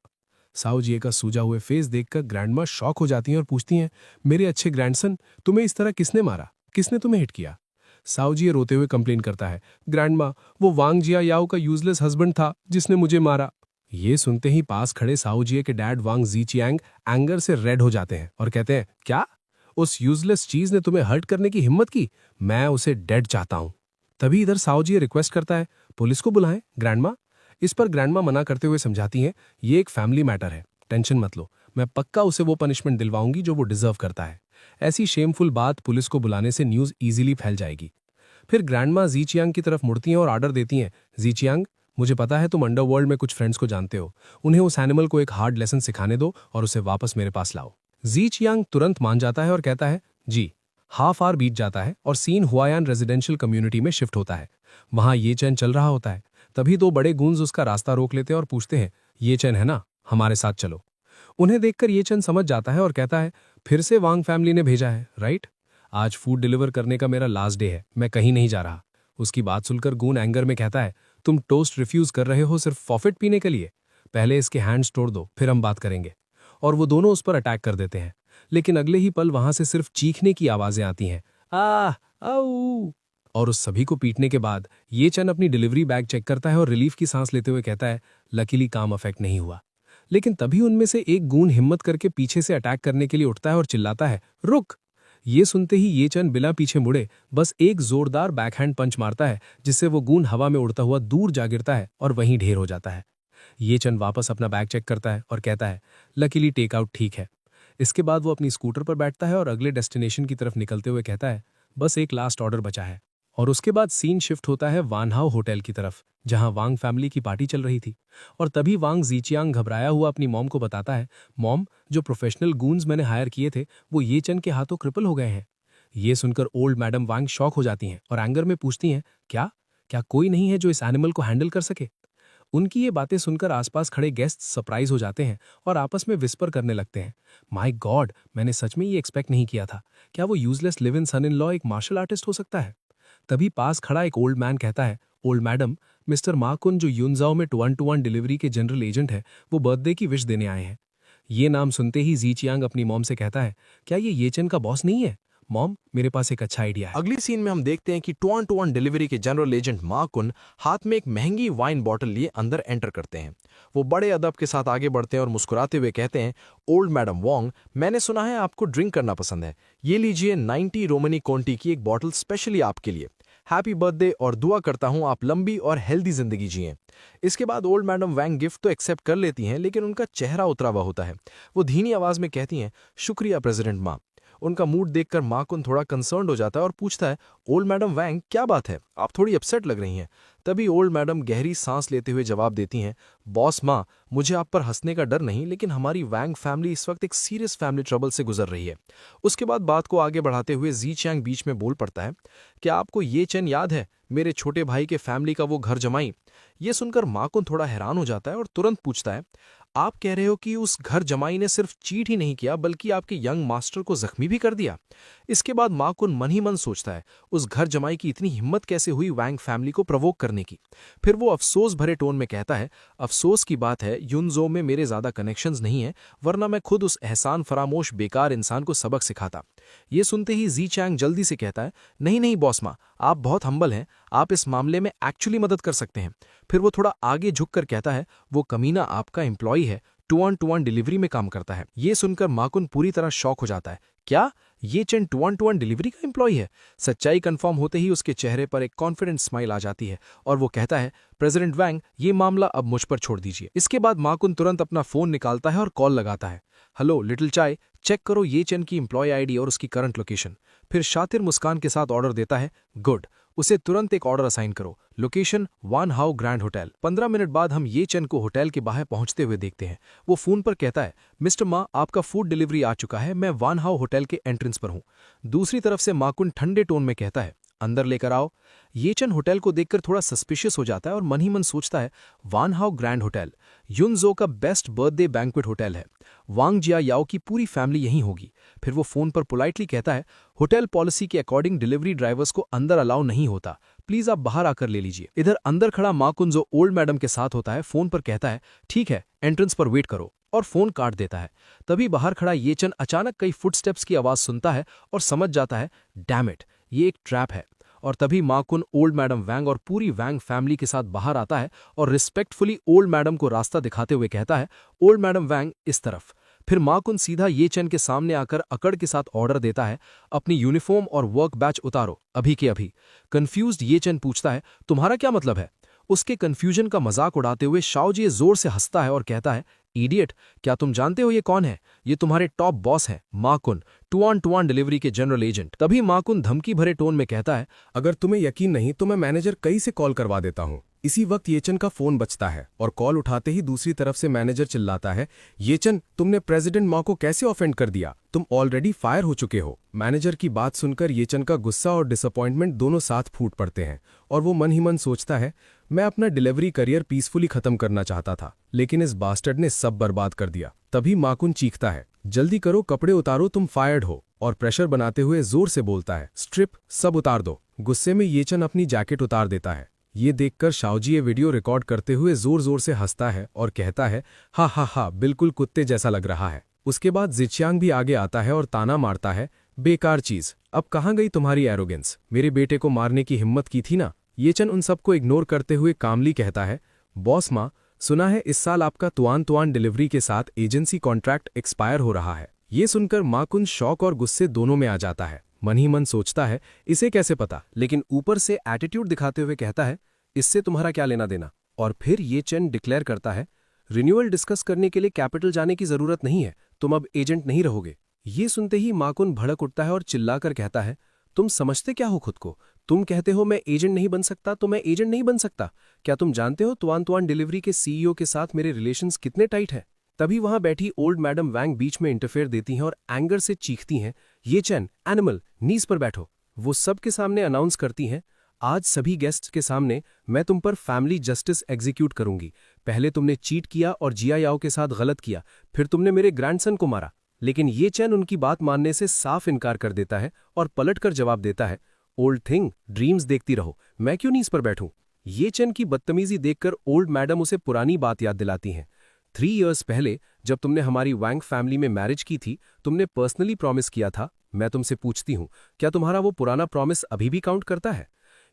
साओजिए का सूजा हुए फेस देखकर ग्रैंडमा शॉक हो जाती हैं और पूछती हैं, मेरे अच्छे ग्रैंडसन, तुम्हें इस तरह किसने मारा, किसने तुम्हें हिट किया? साओजिए रोते हुए कंप्लेन करता है, ग्रैंडमा, वो वांग जिया याओ का यूजलेस हस्बैंड था जिसने मुझे मारा। ये सुनते ही पास खड़े साओजिए के डैड वांग जीचियांग एंगर से रेड हो जाते हैं और कहते हैं, क्या उस यूजलेस चीज ने तुम्हें हर्ट करने की हिम्मत की? मैं उसे डेड चाहता हूं। तभी इधर साओजिए रिक्वेस्ट करता है, पुलिस को बुलाएं ग्रैंडमा। इस पर ग्रैंडमा मना करते हुए समझाती हैं, ये एक फैमिली मैटर है, टेंशन मत लो, मैं पक्का उसे वो पनिशमेंट दिलवाऊंगी जो वो डिजर्व करता है। ऐसी शेमफुल बात पुलिस को बुलाने से न्यूज इजीली फैल जाएगी। फिर ग्रैंडमा जीचियांग की तरफ मुड़ती हैं और ऑर्डर देती हैं, जीचियांग, मुझे पता है तुम अंडरवर्ल्ड में कुछ फ्रेंड्स को जानते हो, उन्हें उस एनिमल को एक हार्ड लेसन सिखाने दो और उसे वापस मेरे पास लाओ। जीचियांग तुरंत मान जाता है और कहता है, जी। हाफ आवर बीत जाता है और सीन हुआयान रेजिडेंशियल कम्युनिटी में शिफ्ट होता है। वहां ये चैन चल रहा होता है। तभी दो बड़े गूंज उसका रास्ता रोक लेते हैं और पूछते हैं, ये चैन है ना, हमारे साथ चलो। उन्हें देखकर ये चैन समझ जाता है और कहता है, फिर से वांग फैमिली ने भेजा है, राइट? आज फूड डिलीवर करने का मेरा लास्ट डे है, मैं कहीं नहीं जा रहा। उसकी बात सुनकर गून एंगर में कहता है, तुम टोस्ट रिफ्यूज कर रहे हो सिर्फ फॉफिट पीने के लिए? पहले इसके हैंड्स तोड़ दो, फिर हम बात करेंगे। और वो दोनों उस पर अटैक कर देते हैं। लेकिन अगले ही पल वहां से सिर्फ चीखने की आवाजें आती हैं, आ आऊ। और उस सभी को पीटने के बाद ये चन अपनी डिलीवरी बैग चेक करता है और रिलीफ की सांस लेते हुए कहता है, लकीली काम अफेक्ट नहीं हुआ। लेकिन तभी उनमें से एक गून हिम्मत करके पीछे से अटैक करने के लिए उठता है और चिल्लाता है, रुक। ये सुनते ही ये चन बिना पीछे मुड़े बस एक जोरदार बैकहैंड पंच मारता है, जिससे वो गूंद हवा में उड़ता हुआ दूर जा गिरता है और वहीं ढेर हो जाता है। ये चन वापस अपना बैग चेक करता है और कहता है, लकीली टेकआउट ठीक है। इसके बाद वो अपनी स्कूटर पर बैठता है और अगले डेस्टिनेशन की तरफ निकलते हुए कहता है, बस एक लास्ट ऑर्डर बचा है। और उसके बाद सीन शिफ्ट होता है वानहाउ होटल की तरफ, जहां वांग फैमिली की पार्टी चल रही थी। और तभी वांग जीचियांग घबराया हुआ अपनी मॉम को बताता है, मॉम, जो प्रोफेशनल गूंज मैंने हायर किए थे वो ये चन के हाथों क्रिपल हो गए हैं। ये सुनकर ओल्ड मैडम वांग शॉक हो जाती हैं और एंगर में पूछती हैं, क्या क्या कोई नहीं है जो इस एनिमल को हैंडल कर सके? उनकी ये बातें सुनकर आसपास खड़े गेस्ट सरप्राइज हो जाते हैं और आपस में विस्पर करने लगते हैं, माय गॉड, मैंने सच में ये एक्सपेक्ट नहीं किया था। क्या वो useless live in son in law एक मार्शल आर्टिस्ट हो सकता है? तभी पास खड़ा एक ओल्ड मैन कहता है, ओल्ड मैडम, मिस्टर माकुन जो यूनजाओ में 1-to-1 डिलीवरी के जनरल एजेंट है, वो बर्थडे की विश देने आए हैं। ये नाम सुनते ही जीचियांग अपनी मॉम से कहता है, क्या ये येचन का बॉस नहीं है? मॉम, मेरे पास एक अच्छा आइडिया है। अगली सीन में हम देखते हैं कि 2-on-2 डिलीवरी के जनरल एजेंट मा कुन हाथ में एक महंगी वाइन बॉटल लिए अंदर एंटर करते हैं। वो बड़े अदब के साथ आगे बढ़ते हैं और मुस्कुराते हुए कहते हैं, ओल्ड मैडम वोंग, मैंने सुना है आपको ड्रिंक करना पसंद है। ये लीजिए 90 रोमनी कोंटी की एक बॉटल स्पेशली आपके लिए। हैप्पी बर्थडे और दुआ करता हूं आप लंबी और हेल्दी जिंदगी जिएं। इसके बाद ओल्ड मैडम वैंग गिफ्ट तो एक्सेप्ट कर लेती हैं, लेकिन उनका चेहरा उतरा हुआ होता है। वो धीमी आवाज में कहती हैं, शुक्रिया प्रेसिडेंट माँ। उनका मूड देखकर माकुन थोड़ा कंसर्न्ड हो जाता है और पूछता है, ओल्ड मैडम वैंग, क्या बात है, आप थोड़ी अपसेट लग रही हैं। तभी ओल्ड मैडम गहरी सांस लेते हुए जवाब देती हैं, बॉस माँ, मुझे आप पर हंसने का डर नहीं, लेकिन हमारी वैंग फैमिली इस वक्त एक सीरियस फैमिली ट्रबल से गुजर रही है। उसके बाद बात को आगे बढ़ाते हुए जी चैंग बीच में बोल पड़ता है, क्या आपको ये चैन याद है, मेरे छोटे भाई के फैमिली का वो घर जमाई? ये सुनकर माकुन थोड़ा हैरान हो जाता है और तुरंत पूछता है, आप कह रहे हो कि उस घर जमाई ने सिर्फ चीट ही नहीं किया बल्कि आपके यंग मास्टर को जख्मी भी कर दिया? इसके बाद माकुन मन ही मन सोचता है, उस घर जमाई की इतनी हिम्मत कैसे हुई वैंग फैमिली को प्रवोक करने की। फिर वो अफसोस भरे टोन में कहता है, अफसोस की बात है युनजो में मेरे ज्यादा कनेक्शंस नहीं है, वरना मैं खुद उस एहसान फरामोश बेकार इंसान को सबक सिखाता। ये सुनते ही जी चैंग जल्दी से कहता है, नहीं नहीं बॉस माँ, आप बहुत हम्बल हैं, आप इस मामले में एक्चुअली मदद कर सकते हैं। फिर वो थोड़ा आगे झुककर कहता है, वो कमीना आपका एम्प्लॉय है, 2-on-2 डिलीवरी में काम करता है। ये सुनकर माकुन पूरी तरह शॉक हो जाता है, क्या ये चेन 2-on-2 डिलीवरी का एम्प्लॉय है? सच्चाई कंफर्म होते ही उसके चेहरे पर एक कॉन्फिडेंट स्माइल आ जाती है और वो कहता है, प्रेसिडेंट वैंग, ये मामला अब मुझ पर छोड़ दीजिए। इसके बाद माकुन तुरंत अपना फोन निकालता है और कॉल लगाता है, हेलो लिटिल चाय, चेक करो ये चेन की एम्प्लॉय आईडी और उसकी करंट लोकेशन। फिर शातिर मुस्कान के साथ ऑर्डर देता है, गुड, उसे तुरंत एक ऑर्डर असाइन करो, लोकेशन वानहाउ ग्रैंड होटल। 15 मिनट बाद हम ये चन को होटल के बाहर पहुंचते हुए देखते हैं। वो फोन पर कहता है, मिस्टर माँ, आपका फूड डिलीवरी आ चुका है, मैं वानहाउ होटल के एंट्रेंस पर हूँ। दूसरी तरफ से माकुन ठंडे टोन में कहता है, अंदर लेकर आओ। ये चन होटल को देखकर थोड़ा सस्पिशियस हो जाता है और मन ही मन सोचता है, वानहाउ ग्रैंड होटल युनजो का बेस्ट बर्थडे बैंक्वेट होटल है, वांग जिया याओ की पूरी फैमिली यहीं होगी। फिर वो फोन पर पोलाइटली कहता है, होटल पॉलिसी के अकॉर्डिंग डिलीवरी ड्राइवर्स को अंदर अलाउ नहीं होता, प्लीज आप बाहर आकर ले लीजिए। इधर अंदर खड़ा माकुन जो ओल्ड मैडम के साथ होता है, फोन पर कहता है, ठीक है, एंट्रेंस पर वेट करो, और फोन काट देता है। तभी बाहर खड़ा ये चन अचानक कई फुटस्टेप्स की आवाज सुनता है और समझ जाता है, डैम इट, ये एक ट्रैप है। और तभी माकुन ओल्ड मैडम वैंग और पूरी वैंग फैमिली के साथ बाहर आता है और रिस्पेक्टफुली ओल्ड मैडम को रास्ता दिखाते हुए कहता है, ओल्ड मैडम वैंग इस तरफ। फिर माकुन सीधा ये चन के सामने आकर अकड़ के साथ ऑर्डर देता है, अपनी यूनिफॉर्म और वर्क बैच उतारो, अभी के अभी। कंफ्यूज्ड ये चन पूछता है, तुम्हारा क्या मतलब है? उसके कंफ्यूजन का मजाक उड़ाते हुए शाओजी जोर से हंसता है और कहता है, इडियट, क्या तुम जानते हो ये कौन है? ये तुम्हारे टॉप बॉस हैं, माकुन, 2-on-2 डिलीवरी के जनरल एजेंट। तभी माकुन धमकी भरे टोन में कहता है, अगर तुम्हें यकीन नहीं तो मैं मैनेजर कई से कॉल करवा देता हूँ। इसी वक्त येचन का फोन बजता है और कॉल उठाते ही दूसरी तरफ से मैनेजर चिल्लाता है, येचन, तुमने प्रेसिडेंट माँ को कैसे ऑफेंड कर दिया? तुम ऑलरेडी फायर हो चुके हो। मैनेजर की बात सुनकर येचन का गुस्सा और डिसअपॉइंटमेंट दोनों साथ फूट पड़ते हैं और वो मन ही मन सोचता है, मैं अपना डिलीवरी करियर पीसफुली खत्म करना चाहता था, लेकिन इस बास्टर्ड ने सब बर्बाद कर दिया। तभी माकुन चीखता है, जल्दी करो, कपड़े उतारो, तुम फायर्ड हो, और प्रेशर बनाते हुए जोर से बोलता है, स्ट्रिप, सब उतार दो। गुस्से में येचन अपनी जैकेट उतार देता है। ये देखकर शाओजी ये वीडियो रिकॉर्ड करते हुए जोर जोर से हंसता है और कहता है, हा हा हा, बिल्कुल कुत्ते जैसा लग रहा है। उसके बाद जिचियांग भी आगे आता है और ताना मारता है, बेकार चीज, अब कहाँ गई तुम्हारी एरोगेंस? मेरे बेटे को मारने की हिम्मत की थी ना? येचन उन सबको इग्नोर करते हुए कामली कहता है, बॉस माँ, सुना है इस साल आपका तुआन डिलीवरी के साथ एजेंसी कॉन्ट्रैक्ट एक्सपायर हो रहा है। ये सुनकर माकुन शौक और गुस्से दोनों में आ जाता है। मन ही मन सोचता है इसे कैसे पता, लेकिन ऊपर से एटीट्यूड दिखाते हुए कहता है इससे तुम्हारा क्या लेना देना। और फिर ये चेन डिक्लेयर करता है रिन्यूअल डिस्कस करने के लिए कैपिटल जाने की जरूरत नहीं है, तुम अब एजेंट नहीं रहोगे। ये सुनते ही माकुन भड़क उठता है और चिल्लाकर कहता है तुम समझते क्या हो खुद को? तुम कहते हो मैं एजेंट नहीं बन सकता तो मैं एजेंट नहीं बन सकता। क्या तुम जानते हो तुआन तुआन डिलीवरी के सीईओ के साथ मेरे रिलेशंस कितने टाइट हैं? तभी वहां बैठी ओल्ड मैडम वैंग बीच में इंटरफेयर देती हैं और एंगर से चीखती हैं ये चेन एनिमल नीज पर बैठो। वो सबके सामने अनाउंस करती हैं आज सभी गेस्ट्स के सामने मैं तुम पर फैमिली जस्टिस एग्जीक्यूट करूंगी। पहले तुमने चीट किया और जिया याओ के साथ गलत किया, फिर तुमने मेरे ग्रैंडसन को मारा। लेकिन ये चैन उनकी बात मानने से साफ इनकार कर देता है और पलटकर जवाब देता है ओल्ड थिंग ड्रीम्स देखती रहो, मैं क्यों नीज पर बैठूं। ये चैन की बदतमीजी देखकर ओल्ड मैडम उसे पुरानी बात याद दिलाती हैं। 3 इयर्स पहले जब तुमने हमारी वैंग फैमिली में मैरिज की थी तुमने पर्सनली प्रॉमिस किया था। मैं तुमसे पूछती हूं क्या तुम्हारा वो पुराना प्रॉमिस अभी भी काउंट करता है?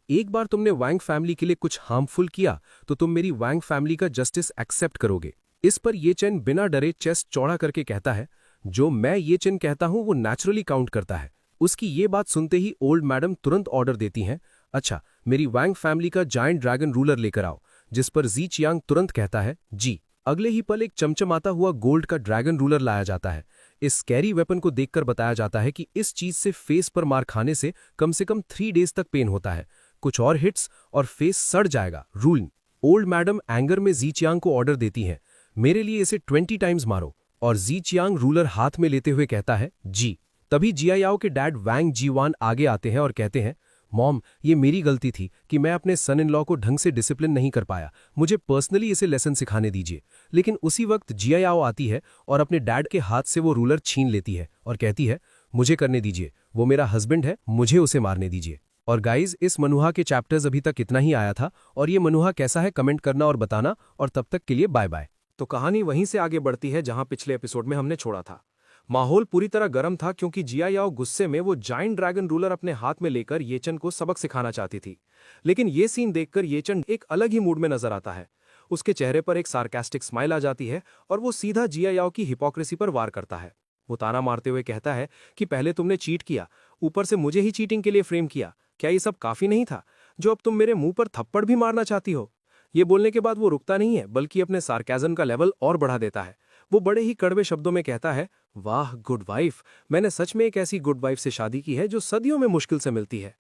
एक बार तुमने वैंग फैमिली के लिए कुछ हार्मफुल किया तो तुम मेरी वैंग फैमिली का जस्टिस एक्सेप्ट करोगे। इस पर ये चैन बिना डरे चेस्ट चौड़ा करके कहता है जो मैं ये चेन कहता हूं वो नेचुरली काउंट करता है। उसकी ये बात सुनते ही ओल्ड मैडम तुरंत ऑर्डर देती हैं अच्छा मेरी वैंग फैमिली का जायंट ड्रैगन रूलर लेकर आओ। जिस पर जी चियांग तुरंत कहता है जी। अगले ही पल एक चमचमाता हुआ गोल्ड का ड्रैगन रूलर लाया जाता है। इस स्कैरी वेपन को देखकर बताया जाता है कि इस चीज से फेस पर मार खाने से कम 3 डेज तक पेन होता है। कुछ और हिट्स और फेस सड़ जाएगा। रूल। ओल्ड मैडम एंगर में जी चियांग को ऑर्डर देती हैं मेरे लिए इसे 20 टाइम्स मारो। और जी चियांग रूलर हाथ में लेते हुए कहता है जी। तभी जिया याओ के डैड वैंग जीवान आगे आते हैं और कहते हैं मॉम ये मेरी गलती थी कि मैं अपने सन इन लॉ को ढंग से डिसिप्लिन नहीं कर पाया, मुझे पर्सनली इसे लेसन सिखाने दीजिए। लेकिन उसी वक्त जिया याओ आती है और अपने डैड के हाथ से वो रूलर छीन लेती है और कहती है मुझे करने दीजिए, वो मेरा हस्बैंड है, मुझे उसे मारने दीजिए। और गाइज इस मनुहा के चैप्टर्स अभी तक इतना ही आया था और ये मनुहा कैसा है कमेंट करना और बताना। और तब तक के लिए बाय बाय। तो कहानी वहीं से आगे बढ़ती है जहां पिछले एपिसोड में हमने छोड़ा था। माहौल पूरी तरह गर्म था क्योंकि जिया याओ गुस्से में वो जायंट ड्रैगन रूलर अपने हाथ में लेकर येचन को सबक सिखाना चाहती थी। लेकिन ये सीन देखकर येचन एक अलग ही मूड में नजर आता है। उसके चेहरे पर एक सार्कास्टिक स्माइल आ जाती है और वो सीधा जिया याओ की हिपोक्रेसी पर वार करता है। वो ताना मारते हुए कहता है कि पहले तुमने चीट किया, ऊपर से मुझे ही चीटिंग के लिए फ्रेम किया, क्या ये सब काफी नहीं था जो अब तुम मेरे मुंह पर थप्पड़ भी मारना चाहती हो? ये बोलने के बाद वो रुकता नहीं है बल्कि अपने सार्केज़म का लेवल और बढ़ा देता है। वो बड़े ही कड़वे शब्दों में कहता है वाह गुड वाइफ, मैंने सच में एक ऐसी गुड वाइफ से शादी की है जो सदियों में मुश्किल से मिलती है।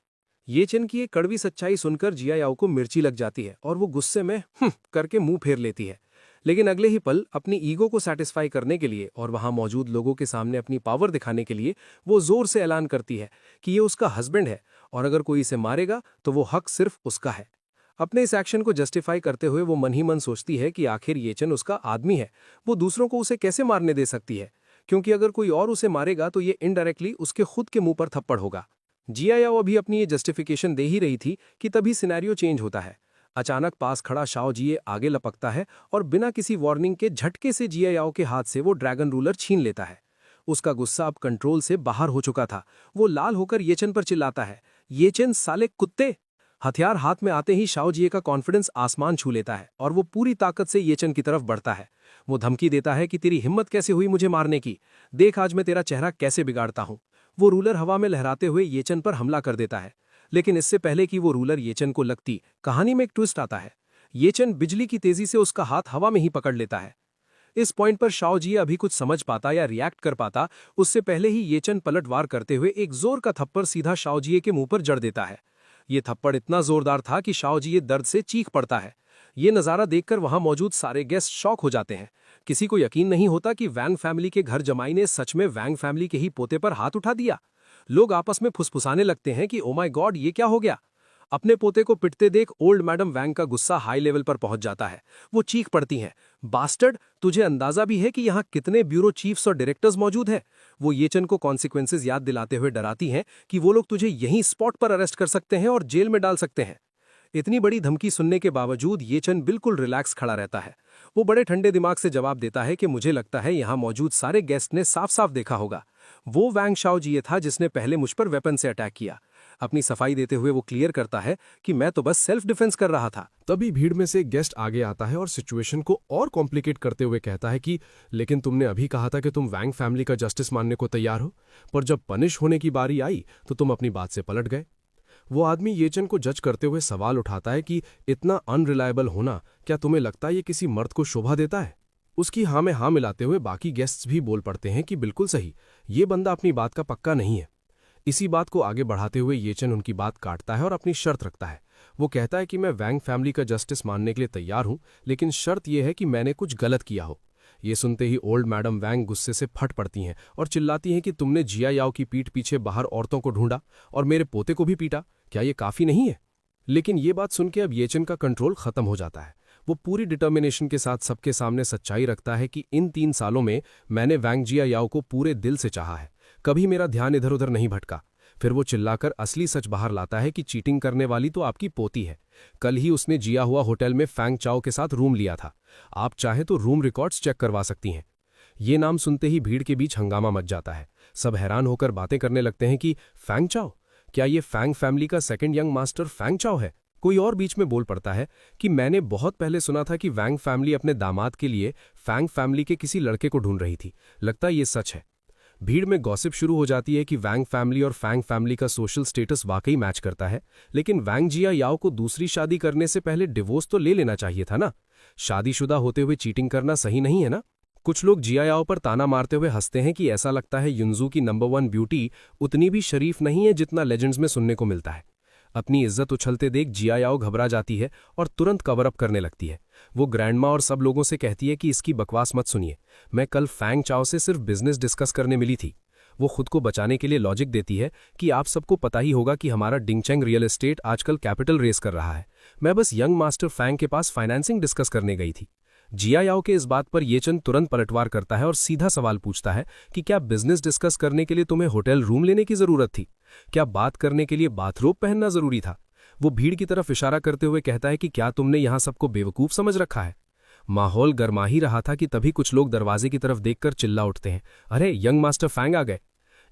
ये चिन की एक कड़वी सच्चाई सुनकर जिया याओ को मिर्ची लग जाती है और वो गुस्से में करके मुंह फेर लेती है। लेकिन अगले ही पल अपनी ईगो को सेटिस्फाई करने के लिए और वहां मौजूद लोगों के सामने अपनी पावर दिखाने के लिए वो जोर से ऐलान करती है कि ये उसका हस्बैंड है और अगर कोई इसे मारेगा तो वो हक सिर्फ उसका है। अपने इस एक्शन को जस्टिफाई करते हुए वो मन ही मन सोचती है कि आखिर येचन उसका आदमी है, वो दूसरों को उसे कैसे मारने दे सकती है, क्योंकि अगर कोई और उसे मारेगा तो ये इनडायरेक्टली उसके खुद के मुंह पर थप्पड़ होगा। जिया याओ अभी अपनी ये जस्टिफिकेशन दे ही रही थी कि तभी सिनेरियो चेंज होता है। अचानक पास खड़ा शाओ जिये आगे लपकता है और बिना किसी वार्निंग के झटके से जिया याओ के हाथ से वो ड्रैगन रूलर छीन लेता है। उसका गुस्सा अब कंट्रोल से बाहर हो चुका था। वो लाल होकर येचन पर चिल्लाता है, येचन साले कुत्ते। हथियार हाथ में आते ही शाओ जिये का कॉन्फिडेंस आसमान छू लेता है और वो पूरी ताकत से येचन की तरफ बढ़ता है। वो धमकी देता है कि तेरी हिम्मत कैसे हुई मुझे मारने की, देख आज मैं तेरा चेहरा कैसे बिगाड़ता हूं। वो रूलर हवा में लहराते हुए येचन पर हमला कर देता है। लेकिन इससे पहले कि वो रूलर येचन को लगती, कहानी में एक ट्विस्ट आता है। येचन बिजली की तेजी से उसका हाथ हवा में ही पकड़ लेता है। इस पॉइंट पर शाओ जिये अभी कुछ समझ पाता या रिएक्ट कर पाता, उससे पहले ही येचन पलटवार करते हुए एक जोर का थप्पड़ सीधा शाओ जिये के मुंह पर जड़ देता है। ये थप्पड़ इतना जोरदार था कि शाओ जिये दर्द से चीख पड़ता है। ये नज़ारा देखकर वहां मौजूद सारे गेस्ट शॉक हो जाते हैं। किसी को यकीन नहीं होता कि वैंग फैमिली के घर जमाई ने सच में वैंग फैमिली के ही पोते पर हाथ उठा दिया। लोग आपस में फुसफुसाने लगते हैं कि ओ माय गॉड ये क्या हो गया। अपने पोते को पिटते देख ओल्ड मैडम वैंग का गुस्सा हाई लेवल पर पहुंच जाता है। वो चीख पड़ती हैं, बास्टर्ड, तुझे अंदाजा भी है कि यहाँ कितने ब्यूरो चीफ्स और डायरेक्टर्स मौजूद हैं? वो येचन को कॉन्सिक्वेंसेज याद दिलाते हुए डराती हैं कि वो लोग तुझे यहीं स्पॉट पर अरेस्ट कर सकते हैं और जेल में डाल सकते हैं। इतनी बड़ी धमकी सुनने के बावजूद येचन बिल्कुल रिलैक्स खड़ा रहता है। वो बड़े ठंडे दिमाग से जवाब देता है कि मुझे लगता है यहाँ मौजूद सारे गेस्ट ने साफ साफ देखा होगा। वो वैंग शाओ जिये था जिसने पहले मुझ पर वेपन से अटैक किया। अपनी सफाई देते हुए वो क्लियर करता है कि मैं तो बस सेल्फ डिफेंस कर रहा था। तभी भीड़ में से एक गेस्ट आगे आता है और सिचुएशन को और कॉम्प्लिकेट करते हुए कहता है कि लेकिन तुमने अभी कहा था कि तुम वैंग फैमिली का जस्टिस मानने को तैयार हो, पर जब पनिश होने की बारी आई तो तुम अपनी बात से पलट गए। वो आदमी येचन को जज करते हुए सवाल उठाता है कि इतना अनरिलायबल होना क्या तुम्हें लगता है ये किसी मर्द को शोभा देता है? उसकी हाँ में हाँ मिलाते हुए बाकी गेस्ट्स भी बोल पड़ते हैं कि बिल्कुल सही, ये बंदा अपनी बात का पक्का नहीं है। इसी बात को आगे बढ़ाते हुए येचन उनकी बात काटता है और अपनी शर्त रखता है। वो कहता है कि मैं वैंग फैमिली का जस्टिस मानने के लिए तैयार हूं, लेकिन शर्त यह है कि मैंने कुछ गलत किया हो। ये सुनते ही ओल्ड मैडम वैंग गुस्से से फट पड़ती हैं और चिल्लाती हैं कि तुमने जिया याओ की पीठ पीछे बाहर औरतों को ढूंढा और मेरे पोते को भी पीटा, क्या ये काफी नहीं है? लेकिन ये बात सुनकर अब येचन का कंट्रोल खत्म हो जाता है। वो पूरी डिटर्मिनेशन के साथ सबके सामने सच्चाई रखता है कि इन 3 सालों में मैंने वैंग जिया याओ को पूरे दिल से चाहा है, कभी मेरा ध्यान इधर उधर नहीं भटका। फिर वो चिल्लाकर असली सच बाहर लाता है कि चीटिंग करने वाली तो आपकी पोती है। कल ही उसने जिया हुआ होटल में फैंग चाओ के साथ रूम लिया था। आप चाहें तो रूम रिकॉर्ड्स चेक करवा सकती हैं। ये नाम सुनते ही भीड़ के बीच हंगामा मच जाता है। सब हैरान होकर बातें करने लगते हैं कि फैंग चाओ, क्या ये फैंग फैमिली का सेकंड यंग मास्टर फैंग चाओ है? कोई और बीच में बोल पड़ता है कि मैंने बहुत पहले सुना था कि वैंग फैमिली अपने दामाद के लिए फैंग फैमिली के किसी लड़के को ढूंढ रही थी। लगता ये सच है। भीड़ में गॉसिप शुरू हो जाती है कि वैंग फैमिली और फैंग फैमिली का सोशल स्टेटस वाकई मैच करता है, लेकिन वैंग जिया याओ को दूसरी शादी करने से पहले डिवोर्स तो ले लेना चाहिए था ना। शादीशुदा होते हुए चीटिंग करना सही नहीं है ना। कुछ लोग जिया याओ पर ताना मारते हुए हंसते हैं कि ऐसा लगता है युनजू की नंबर 1 ब्यूटी उतनी भी शरीफ नहीं है जितना लेजेंड्स में सुनने को मिलता है। अपनी इज्जत उछलते देख जिया याओ घबरा जाती है और तुरंत कवर अप करने लगती है। वो ग्रैंडमा और सब लोगों से कहती है कि इसकी बकवास मत सुनिए, मैं कल फैंग चाओ से सिर्फ बिजनेस डिस्कस करने मिली थी। वो खुद को बचाने के लिए लॉजिक देती है कि आप सबको पता ही होगा कि हमारा डिंगचेंग रियल एस्टेट आजकल कैपिटल रेस कर रहा है, मैं बस यंग मास्टर फैंग के पास फाइनेंसिंग डिस्कस करने गई थी। जिया याओ के इस बात पर येचन तुरंत पलटवार करता है और सीधा सवाल पूछता है कि क्या बिजनेस डिस्कस करने के लिए तुम्हें होटल रूम लेने की जरूरत थी? क्या बात करने के लिए बाथरोब पहनना जरूरी था? वो भीड़ की तरफ इशारा करते हुए कहता है कि क्या तुमने यहां सबको बेवकूफ समझ रखा है? माहौल गर्मा ही रहा था कि तभी कुछ लोग दरवाजे की तरफ देखकर चिल्ला उठते हैं, अरे यंग मास्टर फैंग आ गए।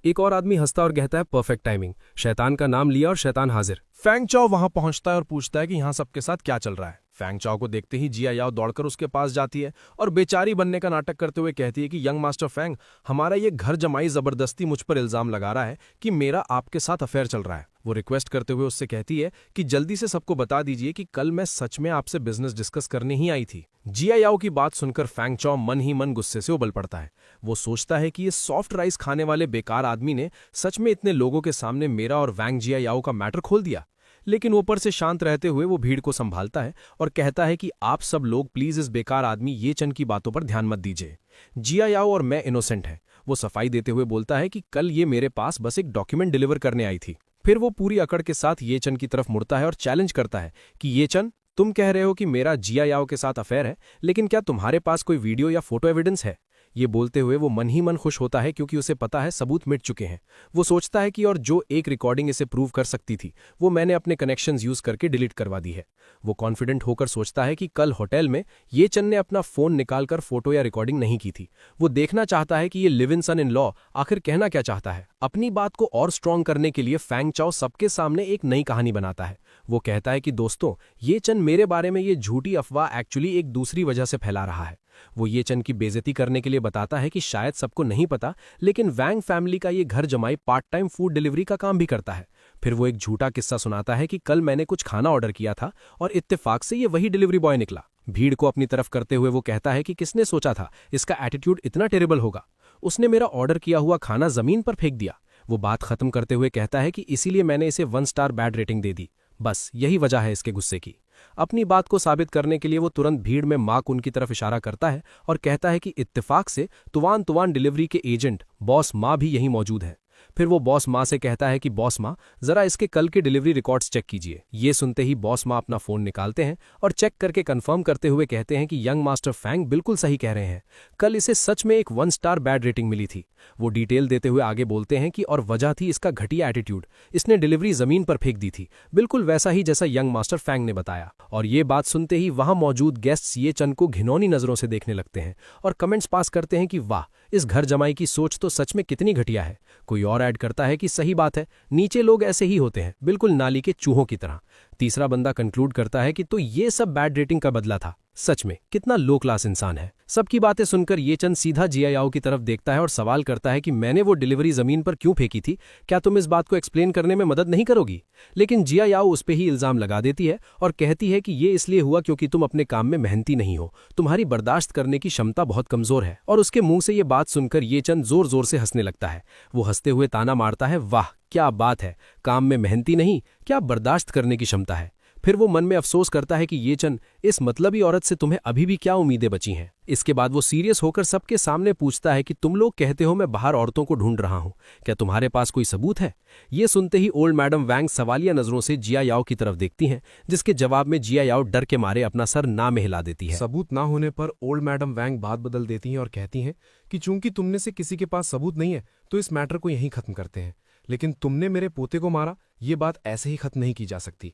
एक और आदमी हंसता और कहता है, परफेक्ट टाइमिंग, शैतान का नाम लिया और शैतान हाजिर। फैंग चाओ वहां पहुंचता है और पूछता है कि यहां सबके साथ क्या चल रहा है। फैंग चाओ को देखते ही जिया याओ दौड़कर उसके पास जाती है और बेचारी बनने का नाटक करते हुए कहती है कि यंग मास्टर फैंग, हमारा ये घर जमाई जबरदस्ती मुझ पर इल्जाम लगा रहा है कि मेरा आपके साथ अफेयर चल रहा है। वो रिक्वेस्ट करते हुए उससे कहती है कि जल्दी से सबको बता दीजिए कि कल मैं सच में आपसे बिजनेस डिस्कस करने ही आई थी। जिया याओ की बात सुनकर फैंग चाओ मन ही मन गुस्से से उबल पड़ता है। वो सोचता है कि ये सॉफ्ट राइस खाने वाले बेकार आदमी ने सच में इतने लोगों के सामने मेरा और वैंग जिया याओ का मैटर खोल दिया। लेकिन ऊपर से शांत रहते हुए वो भीड़ को संभालता है और कहता है कि आप सब लोग प्लीज इस बेकार आदमी ये चन की बातों पर ध्यान मत दीजिए। जिया याओ और मैं इनोसेंट हैं। वो सफाई देते हुए बोलता है कि कल ये मेरे पास बस एक डॉक्यूमेंट डिलीवर करने आई थी। फिर वो पूरी अकड़ के साथ ये चन की तरफ मुड़ता है और चैलेंज करता है कि ये चन, तुम कह रहे हो कि मेरा जिया याओ के साथ अफेयर है, लेकिन क्या तुम्हारे पास कोई वीडियो या फोटो एविडेंस है? ये बोलते हुए वो मन ही मन खुश होता है क्योंकि उसे पता है सबूत मिट चुके हैं। वो सोचता है कि और जो एक रिकॉर्डिंग इसे प्रूव कर सकती थी वो मैंने अपने कनेक्शंस यूज करके डिलीट करवा दी है। वो कॉन्फिडेंट होकर सोचता है कि कल होटल में ये चन ने अपना फोन निकालकर फोटो या रिकॉर्डिंग नहीं की थी। वो देखना चाहता है कि ये live in son in law आखिर कहना क्या चाहता है। अपनी बात को और स्ट्रांग करने के लिए फैंग चाओ सबके सामने एक नई कहानी बनाता है। वो कहता है कि दोस्तों, ये चन मेरे बारे में ये झूठी अफवाह एक्चुअली एक दूसरी वजह से फैला रहा है। वो ये चन की बेइज्जती करने के लिए बताता है कि शायद सबको नहीं पता, लेकिन वैंग फैमिली का ये घर जमाई पार्ट टाइम फूड डिलीवरी का काम भी करता है। फिर वो एक झूठा किस्सा सुनाता है कि कल मैंने कुछ खाना ऑर्डर किया था और इत्तेफाक से ये वही डिलीवरी बॉय निकला। भीड़ को अपनी तरफ करते हुए वो कहता है कि किसने सोचा था इसका एटीट्यूड इतना टेरेबल होगा। उसने मेरा ऑर्डर किया हुआ खाना जमीन पर फेंक दिया। वो बात खत्म करते हुए कहता है कि इसीलिए मैंने इसे 1 स्टार बैड रेटिंग दे दी। बस यही वजह है इसके गुस्से की। अपनी बात को साबित करने के लिए वो तुरंत भीड़ में माँ कुन की तरफ इशारा करता है और कहता है कि इत्तेफाक से तुवान तुवान डिलीवरी के एजेंट बॉस माँ भी यहीं मौजूद है। फिर वो बॉस माँ से कहता है कि बॉस माँ, जरा इसके कल के डिलीवरी रिकॉर्ड्स चेक कीजिए। ये सुनते ही बॉस माँ अपना फोन निकालते हैं और चेक करके कंफर्म करते हुए कहते हैं कि यंग मास्टर फैंग बिल्कुल सही कह रहे हैं, कल इसे सच में एक 1 स्टार बैड रेटिंग मिली थी। वो डिटेल देते हुए आगे बोलते हैं कि और वजह थी इसका घटिया एटीट्यूड, इसने डिलीवरी जमीन पर फेंक दी थी, बिल्कुल वैसा ही जैसा यंग मास्टर फैंग ने बताया। और ये बात सुनते ही वहां मौजूद गेस्ट्स ये चन को घिनौनी नजरों से देखने लगते हैं और कमेंट्स पास करते हैं कि वाह, इस घर जमाई की सोच तो सच में कितनी घटिया है। कोई और ऐड करता है कि सही बात है, नीचे लोग ऐसे ही होते हैं, बिल्कुल नाली के चूहों की तरह। तीसरा बंदा कंक्लूड करता है कि तो ये सब बैड रेटिंग का बदला था। सच में कितना लो क्लास इंसान है। सबकी बातें सुनकर ये चंद सीधा जिया याओ की तरफ देखता है और सवाल करता है कि मैंने वो डिलीवरी जमीन पर क्यों फेंकी थी, क्या तुम इस बात को एक्सप्लेन करने में मदद नहीं करोगी? लेकिन जिया याओ उस पे ही इल्जाम लगा देती है और कहती है कि ये इसलिए हुआ क्योंकि तुम अपने काम में मेहनती नहीं हो, तुम्हारी बर्दाश्त करने की क्षमता बहुत कमजोर है। और उसके मुंह से ये बात सुनकर ये चंद जोर जोर से हंसने लगता है। वो हंसते हुए ताना मारता है, वाह क्या बात है, काम में मेहनती नहीं, क्या बर्दाश्त करने की क्षमता है। फिर वो मन में अफसोस करता है कि ये चंद, इस मतलबी औरत से तुम्हें अभी भी क्या उम्मीदें बची हैं। इसके बाद वो सीरियस होकर सबके सामने पूछता है कि तुम लोग कहते हो मैं बाहर औरतों को ढूंढ रहा हूं, क्या तुम्हारे पास कोई सबूत है? ये सुनते ही ओल्ड मैडम वैंग सवालिया नजरों से जिया याओ की तरफ देखती हैं, जिसके जवाब में जिया याओ डर के मारे अपना सर ना में हिला देती है। सबूत ना होने पर ओल्ड मैडम वैंग बात बदल देती हैं और कहती हैं कि चूंकि तुमने से किसी के पास सबूत नहीं है तो इस मैटर को यहीं खत्म करते हैं। लेकिन तुमने मेरे पोते को मारा, ये बात ऐसे ही खत्म नहीं की जा सकती।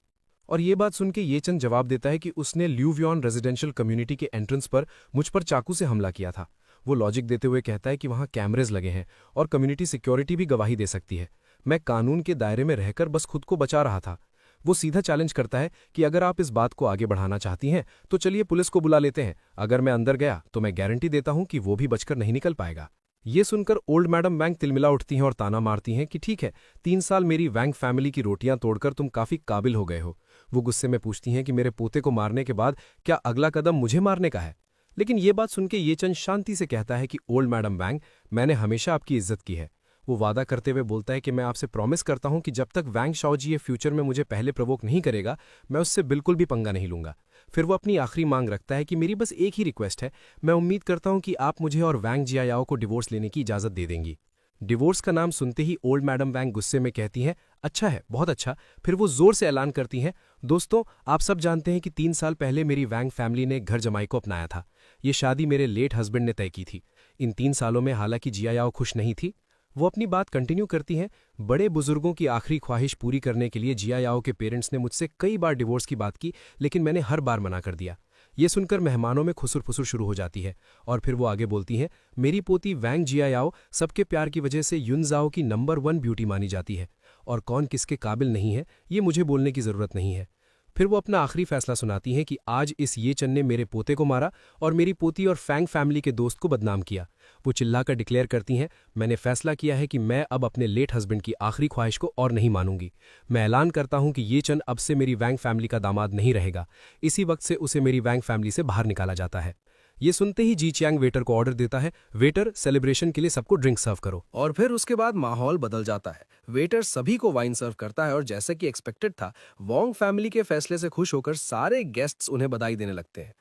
और ये बात सुन के ये चंद जवाब देता है कि उसने ल्यूवियन रेजिडेंशियल कम्युनिटी के एंट्रेंस पर मुझ पर चाकू से हमला किया था। वो लॉजिक देते हुए कहता है कि वहां कैमरेज लगे हैं और कम्युनिटी सिक्योरिटी भी गवाही दे सकती है। मैं कानून के दायरे में रहकर बस खुद को बचा रहा था। वो सीधा चैलेंज करता है कि अगर आप इस बात को आगे बढ़ाना चाहती हैं तो चलिए पुलिस को बुला लेते हैं। अगर मैं अंदर गया तो मैं गारंटी देता हूं कि वो भी बचकर नहीं निकल पाएगा। ये सुनकर ओल्ड मैडम वैंग तिलमिला उठती हैं और ताना मारती हैं कि ठीक है, 3 साल मेरी वैंग फैमिली की रोटियां तोड़कर तुम काफी काबिल हो गए हो। वो गुस्से में पूछती हैं कि मेरे पोते को मारने के बाद क्या अगला कदम मुझे मारने का है? लेकिन ये बात सुनकर ये चंद शांति से कहता है कि ओल्ड मैडम वैंग, मैंने हमेशा आपकी इज्जत की है। वो वादा करते हुए बोलता है कि मैं आपसे प्रॉमिस करता हूं कि जब तक वैंग शाओजी ये फ्यूचर में मुझे पहले प्रवोक नहीं करेगा, मैं उससे बिल्कुल भी पंगा नहीं लूंगा। फिर वो अपनी आखिरी मांग रखता है कि मेरी बस एक ही रिक्वेस्ट है, मैं उम्मीद करता हूं कि आप मुझे और वैंग जियायाओ को डिवोर्स लेने की इजाजत दे देंगी। डिवोर्स का नाम सुनते ही ओल्ड मैडम वैंग गुस्से में कहती हैं, अच्छा है, बहुत अच्छा। फिर वो जोर से ऐलान करती हैं, दोस्तों आप सब जानते हैं कि 3 साल पहले मेरी वैंग फैमिली ने एक घर जमाई को अपनाया था। ये शादी मेरे लेट हस्बैंड ने तय की थी। इन 3 सालों में हालांकि जियायाओ खुश नहीं थी। वो अपनी बात कंटिन्यू करती हैं, बड़े बुजुर्गों की आखिरी ख्वाहिश पूरी करने के लिए जियायाओ के पेरेंट्स ने मुझसे कई बार डिवोर्स की बात की, लेकिन मैंने हर बार मना कर दिया। ये सुनकर मेहमानों में खुसुर फुसुर शुरू हो जाती है और फिर वो आगे बोलती हैं, मेरी पोती वैंग जियायाओ सबके प्यार की वजह से युनजाओ की नंबर 1 ब्यूटी मानी जाती है और कौन किसके काबिल नहीं है ये मुझे बोलने की जरूरत नहीं है। फिर वो अपना आखिरी फैसला सुनाती हैं कि आज इस ये चन ने मेरे पोते को मारा और मेरी पोती और फैंग फैमिली के दोस्त को बदनाम किया। वो चिल्लाकर डिक्लेयर करती हैं, मैंने फैसला किया है कि मैं अब अपने लेट हस्बैंड की आखिरी ख्वाहिश को और नहीं मानूंगी। मैं ऐलान करता हूं कि ये चन अब से मेरी वैंग फैमिली का दामाद नहीं रहेगा। इसी वक्त से उसे मेरी वैंग फैमिली से बाहर निकाला जाता है। ये सुनते ही जी चियांग वेटर को ऑर्डर देता है, वेटर सेलिब्रेशन के लिए सबको ड्रिंक सर्व करो। और फिर उसके बाद माहौल बदल जाता है। वेटर सभी को वाइन सर्व करता है और जैसे कि एक्सपेक्टेड था, वोंग फैमिली के फैसले से खुश होकर सारे गेस्ट्स उन्हें बधाई देने लगते हैं।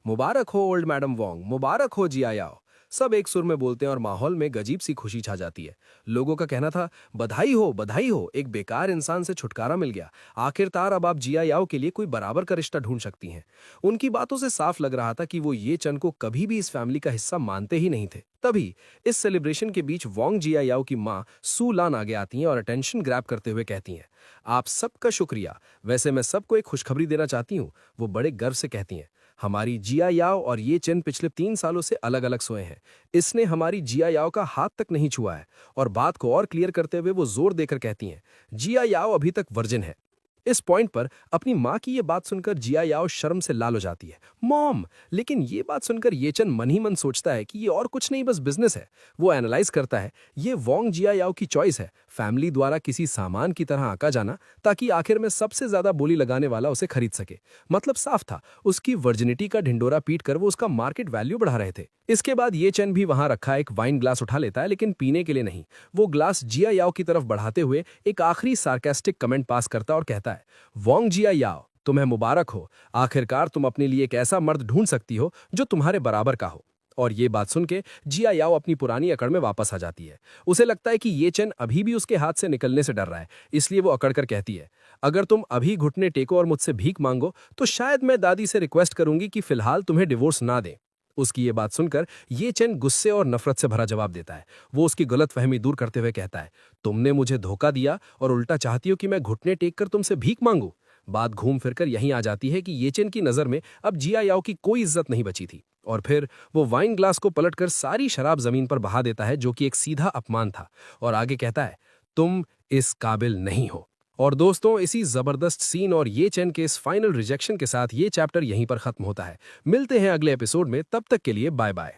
मुबारक हो ओल्ड मैडम वोंग, मुबारक हो जियायाओ, सब एक सुर में बोलते हैं और माहौल में गजीब सी खुशी छा जाती है। लोगों का कहना था, बधाई हो, एक बेकार इंसान से छुटकारा मिल गया। आखिरकार अब आप जियायाओ के लिए कोई बराबर का रिश्ता ढूंढ सकती हैं। उनकी बातों से साफ लग रहा था कि वो ये चन को कभी भी इस फैमिली का हिस्सा मानते ही नहीं थे। तभी इस सेलिब्रेशन के बीच वोंग जियायाओ की मां सू लान आगे आती हैं और अटेंशन ग्रैब करते हुए कहती हैं, आप सबका शुक्रिया। वैसे मैं सबको एक खुशखबरी देना चाहती हूँ। वो बड़े गर्व से कहती हैं, हमारी जियायाओ और ये चेन पिछले 3 सालों से अलग अलग सोए हैं। इसने हमारी जियायाओ का हाथ तक नहीं छुआ है। और बात को और क्लियर करते हुए वो जोर देकर कहती हैं, जियायाओ अभी तक वर्जिन है। इस पॉइंट पर अपनी मां की ये बात सुनकर जियायाओ शर्म से लाल हो जाती है, मॉम। लेकिन ये बात सुनकर ये चन मन ही मन सोचता है कि ये और कुछ नहीं, बस बिजनेस है। वो एनालाइज करता है, ये वोंग जियायाओ की चॉइस है, फैमिली द्वारा किसी सामान की तरह आका जाना, ताकि आखिर में सबसे ज्यादा बोली लगाने वाला उसे खरीद सके। मतलब साफ था, उसकी वर्जिनिटी का ढिंडोरा पीट कर वो उसका मार्केट वैल्यू बढ़ा रहे थे। इसके बाद ये चन भी वहां रखा एक वाइन ग्लास उठा लेता है, लेकिन पीने के लिए नहीं। वो ग्लास जियायाओ की तरफ बढ़ाते हुए एक आखिरी सार्केस्टिक कमेंट पास करता और कहता है, वोंग जियायाओ, तुम्हें मुबारक हो। आखिरकार तुम अपने लिए एक ऐसा मर्द ढूंढ सकती हो जो तुम्हारे बराबर का हो। और ये बात सुन के जियायाओ अपनी पुरानी अकड़ में वापस आ जाती है। उसे लगता है कि ये चन अभी भी उसके हाथ से निकलने से डर रहा है, इसलिए वो अकड़ कर कहती है, अगर तुम अभी घुटने टेको और मुझसे भीख मांगो तो शायद मैं दादी से रिक्वेस्ट करूंगी कि फिलहाल तुम्हें डिवोर्स ना दें। उसकी ये बात सुनकर ये चन गुस्से और नफरत से भरा जवाब देता है। वो उसकी गलतफहमी दूर करते हुए कहता है, तुमने मुझे धोखा दिया और उल्टा चाहती हो कि मैं घुटने टेक कर तुमसे भीख मांगू। बात घूम फिरकर यहीं आ जाती है कि ये चन की नजर में अब जियायाओ की कोई इज्जत नहीं बची थी। और फिर वो वाइन ग्लास को पलटकर सारी शराब जमीन पर बहा देता है, जो कि एक सीधा अपमान था, और आगे कहता है, तुम इस काबिल नहीं हो। और दोस्तों, इसी जबरदस्त सीन और ये चेन के इस फाइनल रिजेक्शन के साथ ये चैप्टर यहीं पर खत्म होता है। मिलते हैं अगले एपिसोड में, तब तक के लिए बाय बाय।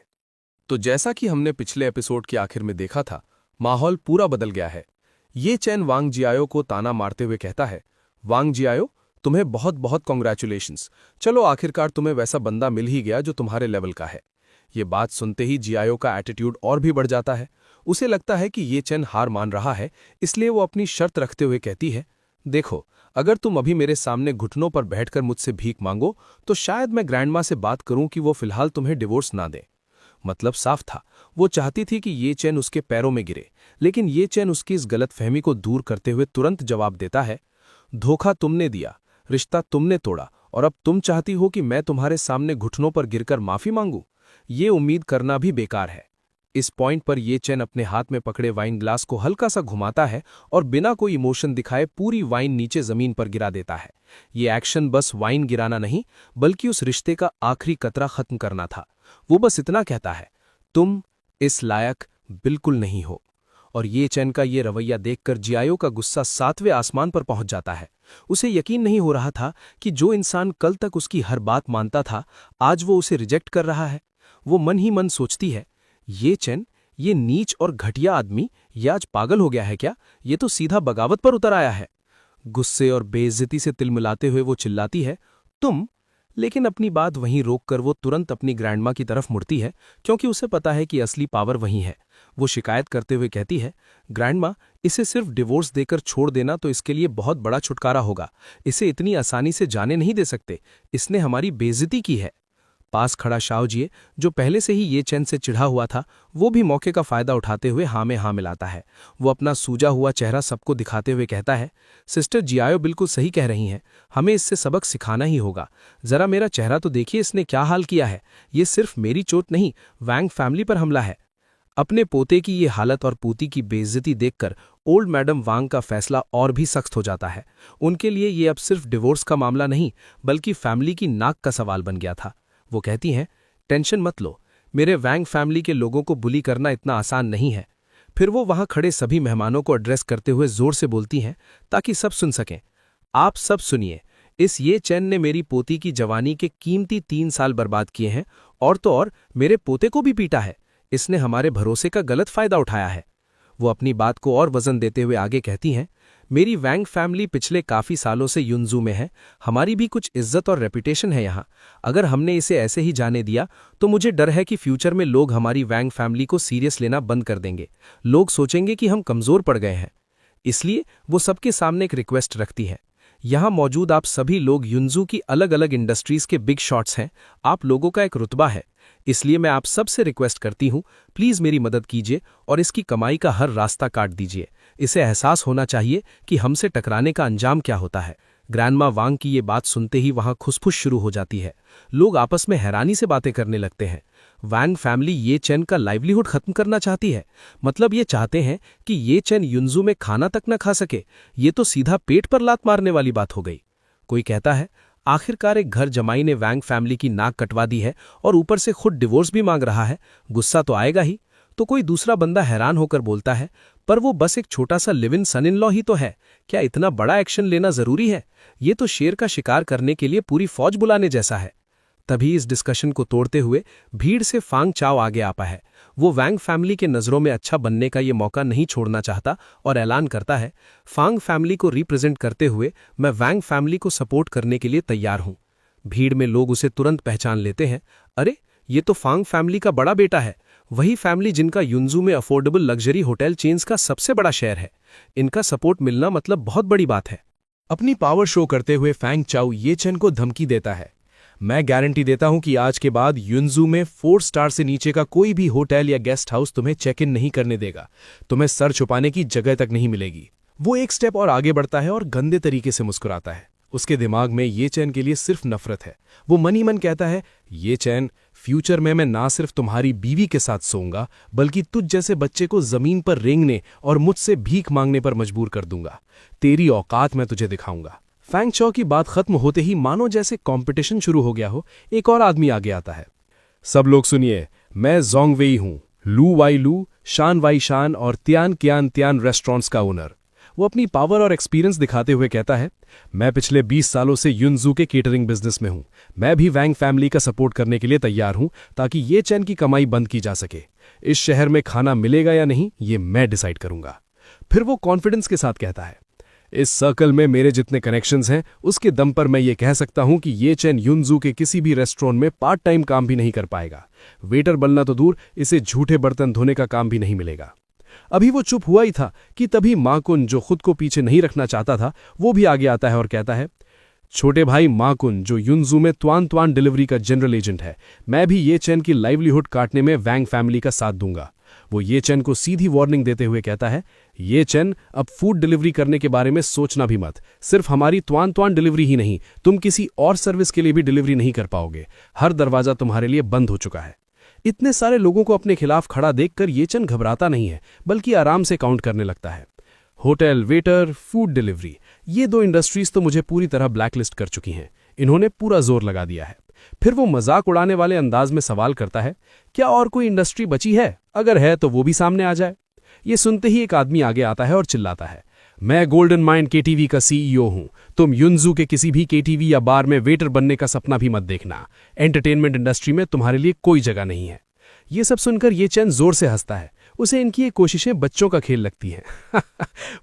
तो जैसा कि हमने पिछले एपिसोड के आखिर में देखा था, माहौल पूरा बदल गया है। ये चैन वांग जियाओ को ताना मारते हुए कहता है, वांग जियाओ, तुम्हें बहुत बहुत कॉन्ग्रेचुलेशंस। चलो, आखिरकार तुम्हें वैसा बंदा मिल ही गया जो तुम्हारे लेवल का है। ये बात सुनते ही जियाओ का एटीट्यूड और भी बढ़ जाता है। उसे लगता है कि ये चैन हार मान रहा है, इसलिए वो अपनी शर्त रखते हुए कहती है, देखो, अगर तुम अभी मेरे सामने घुटनों पर बैठकर मुझसे भीख मांगो तो शायद मैं ग्रैंडमा से बात करूं कि वो फिलहाल तुम्हें डिवोर्स ना दे। मतलब साफ था, वो चाहती थी कि ये चैन उसके पैरों में गिरे, लेकिन ये चैन उसकी इस गलतफहमी को दूर करते हुए तुरंत जवाब देता है, धोखा तुमने दिया, रिश्ता तुमने तोड़ा, और अब तुम चाहती हो कि मैं तुम्हारे सामने घुटनों पर गिरकर माफी मांगूं? ये उम्मीद करना भी बेकार है। इस पॉइंट पर ये चैन अपने हाथ में पकड़े वाइन ग्लास को हल्का सा घुमाता है और बिना कोई इमोशन दिखाए पूरी वाइन नीचे जमीन पर गिरा देता है। ये एक्शन बस वाइन गिराना नहीं, बल्कि उस रिश्ते का आखिरी कतरा खत्म करना था। वो बस इतना कहता है, तुम इस लायक बिल्कुल नहीं हो। और ये चैन का ये रवैया देखकर जियाओ का गुस्सा 7वें आसमान पर पहुंच जाता है। उसे यकीन नहीं हो रहा था कि जो इंसान कल तक उसकी हर बात मानता था, आज वो उसे रिजेक्ट कर रहा है। वो मन ही मन सोचती है, ये चैन, ये नीच और घटिया आदमी, ये आज पागल हो गया है क्या? ये तो सीधा बगावत पर उतर आया है। गुस्से और बेइज्जती से तिलमिलाते हुए वो चिल्लाती है, तुम। लेकिन अपनी बात वहीं रोककर वो तुरंत अपनी ग्रैंडमा की तरफ मुड़ती है, क्योंकि उसे पता है कि असली पावर वहीं है। वो शिकायत करते हुए कहती है, ग्रैंडमा, इसे सिर्फ डिवोर्स देकर छोड़ देना तो इसके लिए बहुत बड़ा छुटकारा होगा। इसे इतनी आसानी से जाने नहीं दे सकते, इसने हमारी बेइज्जती की है। पास खड़ा शाओजिए, जो पहले से ही ये चैन से चिढ़ा हुआ था, वो भी मौके का फायदा उठाते हुए हाँ में हाँ मिलाता है। वो अपना सूजा हुआ चेहरा सबको दिखाते हुए कहता है, सिस्टर जियाओ बिल्कुल सही कह रही हैं, हमें इससे सबक सिखाना ही होगा। जरा मेरा चेहरा तो देखिए, इसने क्या हाल किया है। ये सिर्फ मेरी चोट नहीं, वांग फैमिली पर हमला है। अपने पोते की ये हालत और पूती की बेइज्जती देखकर ओल्ड मैडम वांग का फैसला और भी सख्त हो जाता है। उनके लिए ये अब सिर्फ डिवोर्स का मामला नहीं, बल्कि फैमिली की नाक का सवाल बन गया था। वो कहती हैं, टेंशन मत लो, मेरे वांग फैमिली के लोगों को बुली करना इतना आसान नहीं है। फिर वो वहां खड़े सभी मेहमानों को एड्रेस करते हुए जोर से बोलती हैं, ताकि सब सुन सकें। आप सब सुनिए, इस ये चैन ने मेरी पोती की जवानी के कीमती 3 साल बर्बाद किए हैं, और तो और मेरे पोते को भी पीटा है। इसने हमारे भरोसे का गलत फायदा उठाया है। वो अपनी बात को और वजन देते हुए आगे कहती हैं, मेरी वांग फैमिली पिछले काफी सालों से युनजू में है। हमारी भी कुछ इज्जत और रेपुटेशन है यहाँ। अगर हमने इसे ऐसे ही जाने दिया तो मुझे डर है कि फ्यूचर में लोग हमारी वांग फैमिली को सीरियस लेना बंद कर देंगे। लोग सोचेंगे कि हम कमजोर पड़ गए हैं। इसलिए वो सबके सामने एक रिक्वेस्ट रखती है, यहाँ मौजूद आप सभी लोग युनजू की अलग अलग इंडस्ट्रीज के बिग शॉट्स हैं। आप लोगों का एक रुतबा है, इसलिए मैं आप सबसे रिक्वेस्ट करती हूँ, प्लीज मेरी मदद कीजिए और इसकी कमाई का हर रास्ता काट दीजिए। इसे एहसास होना चाहिए कि हमसे टकराने का अंजाम क्या होता है। ग्रैंडमा वांग की ये बात सुनते ही वहां खुसफुस शुरू हो जाती है। लोग आपस में हैरानी से बातें करने लगते हैं। वांग फैमिली ये चैन का लाइवलीहुड खत्म करना चाहती है। मतलब ये चाहते हैं कि ये चैन युनजू में खाना तक न खा सके। ये तो सीधा पेट पर लात मारने वाली बात हो गई। कोई कहता है, आखिरकार एक घर जमाई ने वांग फैमिली की नाक कटवा दी है और ऊपर से खुद डिवोर्स भी मांग रहा है, गुस्सा तो आएगा ही। तो कोई दूसरा बंदा हैरान होकर बोलता है, पर वो बस एक छोटा सा live in son in law ही तो है, क्या इतना बड़ा एक्शन लेना जरूरी है? ये तो शेर का शिकार करने के लिए पूरी फौज बुलाने जैसा है। तभी इस डिस्कशन को तोड़ते हुए भीड़ से फांग चाओ आगे आपा है। वो वांग फैमिली के नजरों में अच्छा बनने का ये मौका नहीं छोड़ना चाहता और ऐलान करता है, फांग फैमिली को रिप्रेजेंट करते हुए मैं वांग फैमिली को सपोर्ट करने के लिए तैयार हूं। भीड़ में लोग उसे तुरंत पहचान लेते हैं, अरे ये तो फांग फैमिली का बड़ा बेटा है, वही फैमिली जिनका युनजू में अफोर्डेबल लग्जरी होटल चेन्स का सबसे बड़ा शेयर है। इनका सपोर्ट मिलना मतलब बहुत बड़ी बात है। अपनी पावर शो करते हुए फैंग चाओ ये चैन को धमकी देता है, मैं गारंटी देता हूं कि आज के बाद युनजू में 4 स्टार से नीचे का कोई भी होटल या गेस्ट हाउस तुम्हें चेक इन नहीं करने देगा। तुम्हें सर छुपाने की जगह तक नहीं मिलेगी। वो एक स्टेप और आगे बढ़ता है और गंदे तरीके से मुस्कुराता है। उसके दिमाग में ये चैन के लिए सिर्फ नफरत है। वो मन ही मन कहता है, ये चैन, फ्यूचर में मैं ना सिर्फ तुम्हारी बीवी के साथ सोऊंगा, बल्कि तुझ जैसे बच्चे को जमीन पर रेंगने और मुझसे भीख मांगने पर मजबूर कर दूंगा। तेरी औकात मैं तुझे दिखाऊंगा। फैंग चाओ की बात खत्म होते ही मानो जैसे कंपटीशन शुरू हो गया हो, एक और आदमी आगे आता है। सब लोग सुनिए, मैं जोंग वेई हूं, लू वाई लू, शान वाई शान और त्यान कियान त्यान रेस्टोरेंट्स का ओनर। वो अपनी पावर और एक्सपीरियंस दिखाते हुए कहता है, मैं पिछले 20 सालों से युनजू के केटरिंग बिजनेस में हूं। मैं भी वैंग फैमिली का सपोर्ट करने के लिए तैयार हूं ताकि ये चैन की कमाई बंद की जा सके। इस शहर में खाना मिलेगा या नहीं ये मैं डिसाइड करूंगा। फिर वो कॉन्फिडेंस के साथ कहता है, इस सर्कल में मेरे जितने कनेक्शंस हैं उसके दम पर मैं ये कह सकता हूं कि ये चैन युनजू के किसी भी रेस्टोरेंट में पार्ट टाइम काम भी नहीं कर पाएगा। वेटर बनना तो दूर, इसे झूठे बर्तन धोने का काम भी नहीं मिलेगा। अभी वो चुप हुआ ही था कि तभी माकुन, जो खुद को पीछे नहीं रखना चाहता था, वो भी आगे आता है और कहता है, छोटे भाई माकुन, जो युनजू में त्वान त्वान डिलीवरी का जनरल एजेंट है, मैं भी ये चैन की लाइवलीहुड काटने में वैंग फैमिली का साथ दूंगा। वो ये चैन को सीधी वार्निंग देते हुए कहता है, ये चैन अब फूड डिलीवरी करने के बारे में सोचना भी मत। सिर्फ हमारी त्वान त्वान डिलीवरी ही नहीं, तुम किसी और सर्विस के लिए भी डिलीवरी नहीं कर पाओगे। हर दरवाजा तुम्हारे लिए बंद हो चुका है। इतने सारे लोगों को अपने खिलाफ खड़ा देखकर ये चैन घबराता नहीं है, बल्कि आराम से काउंट करने लगता है। होटल, वेटर, फूड डिलीवरी, ये 2 इंडस्ट्रीज तो मुझे पूरी तरह ब्लैकलिस्ट कर चुकी हैं। इन्होंने पूरा जोर लगा दिया है। फिर वो मजाक उड़ाने वाले अंदाज में सवाल करता है, क्या और कोई इंडस्ट्री बची है? अगर है तो वो भी सामने आ जाए। ये सुनते ही एक आदमी आगे आता है और चिल्लाता है, मैं गोल्डन माइंड केटीवी का सीईओ हूं। तुम युनजू के किसी भी केटीवी या बार में वेटर बनने का सपना भी मत देखना। एंटरटेनमेंट इंडस्ट्री में तुम्हारे लिए कोई जगह नहीं है। ये सब सुनकर ये चैन जोर से हंसता है। उसे इनकी ये कोशिशें बच्चों का खेल लगती हैं।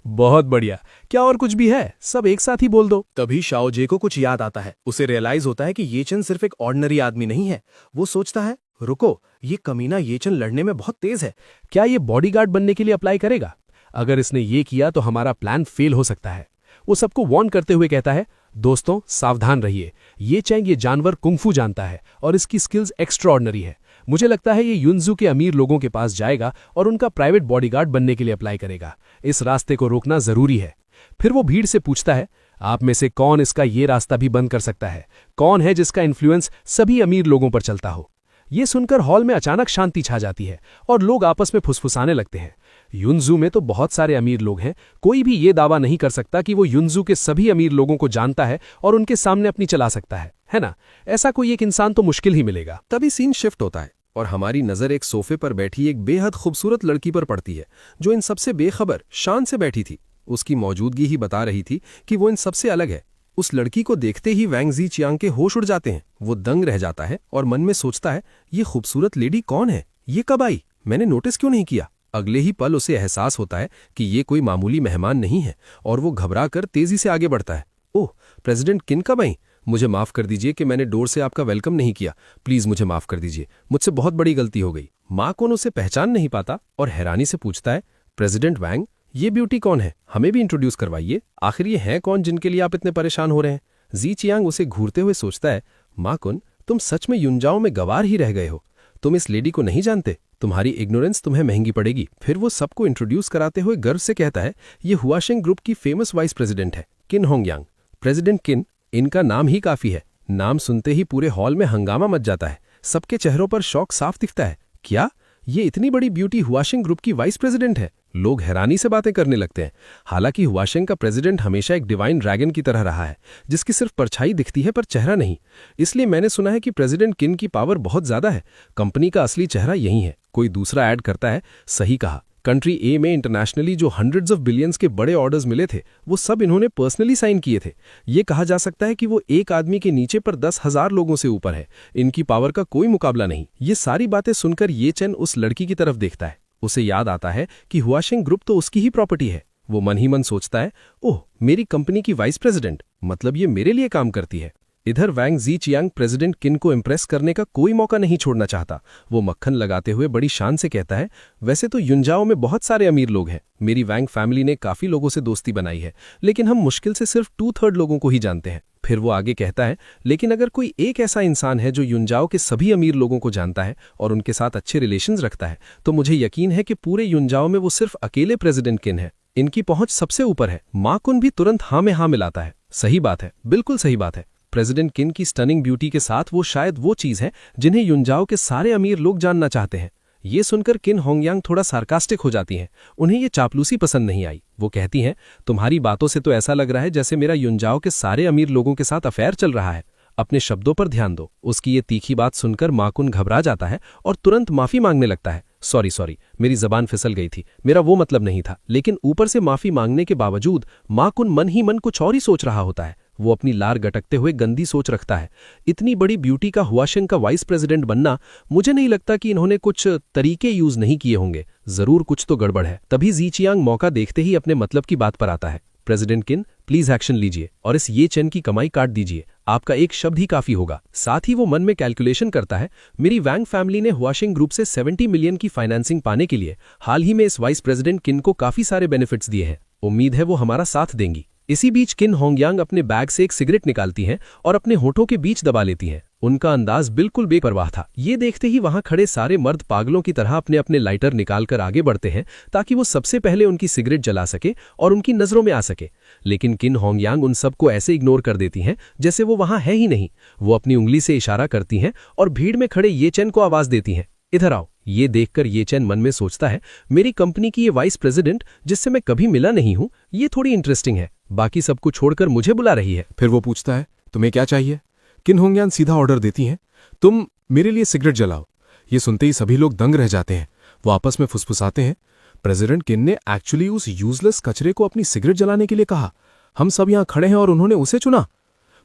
बहुत बढ़िया, क्या और कुछ भी है? सब एक साथ ही बोल दो। तभी शाओजे को कुछ याद आता है। उसे रियलाइज होता है कि ये चैन सिर्फ एक ऑर्डिनरी आदमी नहीं है। वो सोचता है, रुको, ये कमीना ये चैन लड़ने में बहुत तेज है। क्या ये बॉडीगार्ड बनने के लिए अप्लाई करेगा? अगर इसने ये किया तो हमारा प्लान फेल हो सकता है। वो सबको वार्न करते हुए कहता है, दोस्तों सावधान रहिए। ये चैंग ये जानवर कुंफू जानता है और इसकी स्किल्स एक्स्ट्राऑर्डिनरी है। मुझे लगता है ये युनजू के अमीर लोगों के पास जाएगा और उनका प्राइवेट बॉडीगार्ड बनने के लिए अप्लाई करेगा। इस रास्ते को रोकना जरूरी है। फिर वो भीड़ से पूछता है, आप में से कौन इसका ये रास्ता भी बंद कर सकता है? कौन है जिसका इन्फ्लुएंस सभी अमीर लोगों पर चलता हो? ये सुनकर हॉल में अचानक शांति छा जाती है और लोग आपस में फुसफुसाने लगते हैं। युनजू में तो बहुत सारे अमीर लोग हैं, कोई भी ये दावा नहीं कर सकता कि वो युनजू के सभी अमीर लोगों को जानता है और उनके सामने अपनी चला सकता है ना? ऐसा कोई एक इंसान तो मुश्किल ही मिलेगा। तभी सीन शिफ्ट होता है और हमारी नजर एक सोफे पर बैठी एक बेहद खूबसूरत लड़की पर पड़ती है, जो इन सबसे बेखबर शान से बैठी थी। उसकी मौजूदगी ही बता रही थी कि वो इन सबसे अलग है। उस लड़की को देखते ही वैंग ज़ीचियांग के होश उड़ जाते हैं। वो दंग रह जाता है और मन में सोचता है, ये खूबसूरत लेडी कौन है? ये कब आई? मैंने नोटिस क्यों नहीं किया? अगले ही पल उसे एहसास होता है कि ये कोई मामूली मेहमान नहीं है और वो घबरा कर तेजी से आगे बढ़ता है। ओह, प्रेसिडेंट किन कब आई? मुझे माफ कर दीजिए कि मैंने डोर से आपका वेलकम नहीं किया। प्लीज मुझे माफ कर दीजिए, मुझसे बहुत बड़ी गलती हो गई। माकुन उसे पहचान नहीं पाता और हैरानी से पूछता है, प्रेसिडेंट वैंग, ये ब्यूटी कौन है? हमें भी इंट्रोड्यूस करवाइए। आखिर ये हैं कौन जिनके लिए आप इतने परेशान हो रहे हैं? ज़ीचियांग उसे घूरते हुए सोचता है, माकुन, तुम सच में युनजाओ में गवार ही रह गए हो। तुम इस लेडी को नहीं जानते। तुम्हारी इग्नोरेंस तुम्हें महंगी पड़ेगी। फिर वो सबको इंट्रोड्यूस कराते हुए गर्व से कहता है, ये हुआशेंग ग्रुप की फेमस वाइस प्रेसिडेंट है, किन होंगयांग। प्रेसिडेंट किन, इनका नाम ही काफी है। नाम सुनते ही पूरे हॉल में हंगामा मच जाता है। सबके चेहरों पर शौक साफ दिखता है। क्या ये इतनी बड़ी ब्यूटी हुआशेंग ग्रुप की वाइस प्रेसिडेंट है? लोग हैरानी से बातें करने लगते हैं। हालांकि हुआशेंग का प्रेसिडेंट हमेशा एक डिवाइन ड्रैगन की तरह रहा है, जिसकी सिर्फ परछाई दिखती है पर चेहरा नहीं। इसलिए मैंने सुना है कि प्रेसिडेंट किन की पावर बहुत ज्यादा है। कंपनी का असली चेहरा यही है। कोई दूसरा ऐड करता है, सही कहा। कंट्री ए में इंटरनेशनली जो हंड्रेड्स ऑफ बिलियंस के बड़े ऑर्डर्स मिले थे, वो सब इन्होंने पर्सनली साइन किए थे। ये कहा जा सकता है कि वो एक आदमी के नीचे पर 10,000 लोगों से ऊपर है। इनकी पावर का कोई मुकाबला नहीं। ये सारी बातें सुनकर ये चैन उस लड़की की तरफ देखता है। उसे याद आता है कि हुआशेंग ग्रुप तो उसकी ही प्रॉपर्टी है। वो मन ही मन सोचता है, ओह, मेरी कंपनी की वाइस प्रेसिडेंट, मतलब ये मेरे लिए काम करती है। इधर वैंग ज़ीचियांग प्रेसिडेंट किन को इम्प्रेस करने का कोई मौका नहीं छोड़ना चाहता। वो मक्खन लगाते हुए बड़ी शान से कहता है, वैसे तो युनजाओ में बहुत सारे अमीर लोग हैं। मेरी वैंग फैमिली ने काफी लोगों से दोस्ती बनाई है, लेकिन हम मुश्किल से सिर्फ 2/3 लोगों को ही जानते हैं। फिर वो आगे कहता है, लेकिन अगर कोई एक ऐसा इंसान है जो युनजाओ के सभी अमीर लोगों को जानता है और उनके साथ अच्छे रिलेशंस रखता है, तो मुझे यकीन है कि पूरे युनजाओ में वो सिर्फ अकेले प्रेसिडेंट किन है। इनकी पहुंच सबसे ऊपर है। माकुन भी तुरंत हाँ में हाँ मिलाता है। सही बात है, बिल्कुल सही बात है। प्रेसिडेंट किन की स्टनिंग ब्यूटी के साथ वो शायद वो चीज है जिन्हें युनजाओ के सारे अमीर लोग जानना चाहते हैं। ये सुनकर किन होंगयांग थोड़ा सार्कास्टिक हो जाती हैं। उन्हें ये चापलूसी पसंद नहीं आई। वो कहती हैं, तुम्हारी बातों से तो ऐसा लग रहा है जैसे मेरा युनजाओ के सारे अमीर लोगों के साथ अफेयर चल रहा है। अपने शब्दों पर ध्यान दो। उसकी ये तीखी बात सुनकर माकुन घबरा जाता है और तुरंत माफी मांगने लगता है। सॉरी, मेरी जबान फिसल गई थी, मेरा वो मतलब नहीं था। लेकिन ऊपर से माफी मांगने के बावजूद मा कुन मन ही मन कुछ और ही सोच रहा होता है। वो अपनी लार गटकते हुए गंदी सोच रखता है। इतनी बड़ी ब्यूटी का हुआशेंग का वाइस प्रेसिडेंट बनना, मुझे नहीं लगता कि इन्होंने कुछ तरीके यूज नहीं किए होंगे। जरूर कुछ तो गड़बड़ है। तभी ज़ीचियांग मौका देखते ही अपने मतलब की बात पर आता है। प्रेसिडेंट किन, प्लीज एक्शन लीजिए और इस ये चेन की कमाई काट दीजिए। आपका एक शब्द ही काफी होगा। साथ ही वो मन में कैलकुलेशन करता है, मेरी वैंग फैमिली ने हुआशिंग ग्रुप से 70 मिलियन की फाइनेंसिंग पाने के लिए हाल ही में इस वाइस प्रेसिडेंट किन को काफी सारे बेनिफिट्स दिए हैं। उम्मीद है वो हमारा साथ देंगी। इसी बीच किन होंगयांग अपने बैग से एक सिगरेट निकालती हैं और अपने होठों के बीच दबा लेती हैं। उनका अंदाज बिल्कुल बेपरवाह था। ये देखते ही वहां खड़े सारे मर्द पागलों की तरह अपने अपने लाइटर निकालकर आगे बढ़ते हैं ताकि वो सबसे पहले उनकी सिगरेट जला सके और उनकी नजरों में आ सके। लेकिन किन होंगयांग उन सबको ऐसे इग्नोर कर देती हैं जैसे वो वहां है ही नहीं। वो अपनी उंगली से इशारा करती हैं और भीड़ में खड़े ये चेन को आवाज देती हैं, इधर आओ। ये देखकर ये चेन मन में सोचता है, मेरी कंपनी की ये वाइस प्रेसिडेंट जिससे मैं कभी मिला नहीं हूं, ये थोड़ी इंटरेस्टिंग है। बाकी सबको छोड़कर मुझे बुला रही है। फिर वो पूछता है, तुम्हें क्या चाहिए? किन होंगयान सीधा ऑर्डर देती हैं, तुम मेरे लिए सिगरेट जलाओ। ये सुनते ही सभी लोग दंग रह जाते हैं। वो आपस में फुसफुसाते हैं, प्रेसिडेंट किन ने एक्चुअली उस यूजलेस कचरे को अपनी सिगरेट जलाने के लिए कहा। हम सब यहां खड़े हैं और उन्होंने उसे चुना।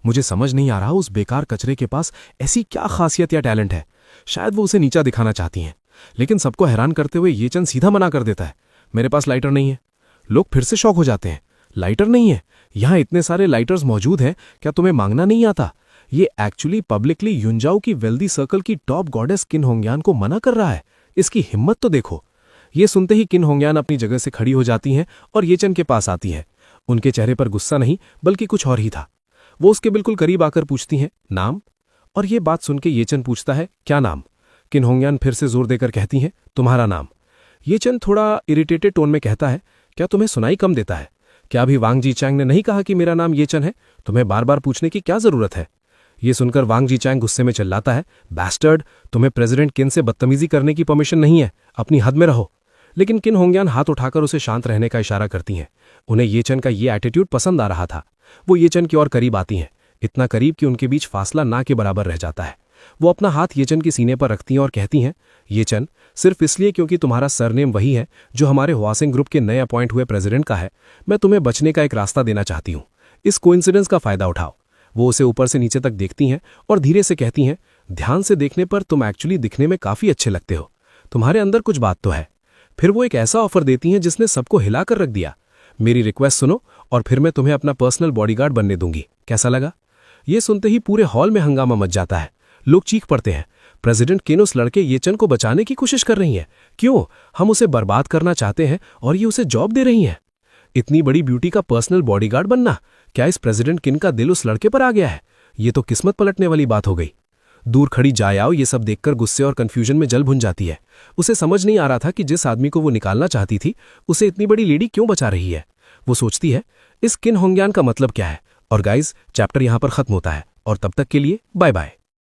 मुझे समझ नहीं आ रहा उस बेकार कचरे के पास ऐसी क्या खासियत या टैलेंट है। शायद वो उसे नीचा दिखाना चाहती हैं। लेकिन सबको हैरान करते हुए ये चंद सीधा मना कर देता है, मेरे पास लाइटर नहीं है। लोग फिर से शॉक हो जाते हैं, लाइटर नहीं है? यहां इतने सारे लाइटर्स मौजूद हैं, क्या तुम्हें मांगना नहीं आता? ये एक्चुअली पब्लिकली युंजाओ की वेल्दी सर्कल की टॉप गॉडेस किन होंगयान को मना कर रहा है। इसकी हिम्मत तो देखो। ये सुनते ही किन होंगयान अपनी जगह से खड़ी हो जाती हैं और येचन के पास आती हैं। उनके चेहरे पर गुस्सा नहीं बल्कि कुछ और ही था। वो उसके बिल्कुल करीब आकर पूछती हैं, नाम? और ये बात सुनकर येचन पूछता है, क्या नाम? किन होंगयान फिर से जोर देकर कहती हैं, तुम्हारा नाम। येचन थोड़ा इरिटेटेड टोन में कहता है, क्या तुम्हें सुनाई कम देता है? क्या अभी वांग जीचैंग ने नहीं कहा कि मेरा नाम येचन है? तुम्हें बार बार पूछने की क्या जरूरत है? ये सुनकर वांग जीचैंग गुस्से में चिल्लाता है, बैस्टर्ड, तुम्हें प्रेसिडेंट किन से बदतमीजी करने की परमिशन नहीं है, अपनी हद में रहो। लेकिन किन होंगयान हाथ उठाकर उसे शांत रहने का इशारा करती हैं। उन्हें येचन का ये एटीट्यूड पसंद आ रहा था। वो येचन की ओर करीब आती हैं, इतना करीब कि उनके बीच फासला ना के बराबर रह जाता है। वो अपना हाथ येचन की सीने पर रखती हैं और कहती हैं, येचन, सिर्फ इसलिए क्योंकि तुम्हारा सरनेम वही है जो हमारे हुआसिंग ग्रुप के नए अपॉइंट हुए प्रेसिडेंट का है, मैं तुम्हें बचने का एक रास्ता देना चाहती हूं। इस कोइंसिडेंस का फायदा उठाओ। वो उसे ऊपर से नीचे तक देखती हैं और धीरे से कहती हैं, ध्यान से देखने पर तुम एक्चुअली दिखने में काफी अच्छे लगते हो। तुम्हारे अंदर कुछ बात तो है। फिर वो एक ऐसा ऑफर देती हैं जिसने सबको हिलाकर रख दिया। मेरी रिक्वेस्ट सुनो और फिर मैं तुम्हें अपना पर्सनल बॉडीगार्ड बनने दूंगी। कैसा लगा? ये सुनते ही पूरे हॉल में हंगामा मच जाता है। लोग चीख पड़ते हैं, प्रेसिडेंट किन उस लड़के येचन को बचाने की कोशिश कर रही हैं। क्यों? हम उसे बर्बाद करना चाहते हैं और ये उसे जॉब दे रही हैं। इतनी बड़ी ब्यूटी का पर्सनल बॉडीगार्ड बनना, क्या इस प्रेसिडेंट किन का दिल उस लड़के पर आ गया है? ये तो किस्मत पलटने वाली बात हो गई। दूर खड़ी जायाओ ये सब देखकर गुस्से और कंफ्यूजन में जल भुन जाती है। उसे समझ नहीं आ रहा था कि जिस आदमी को वो निकालना चाहती थी, उसे इतनी बड़ी लेडी क्यों बचा रही है। वो सोचती है, इस किन होंगयान का मतलब क्या है। और गाइज, चैप्टर यहां पर खत्म होता है और तब तक के लिए बाय बाय।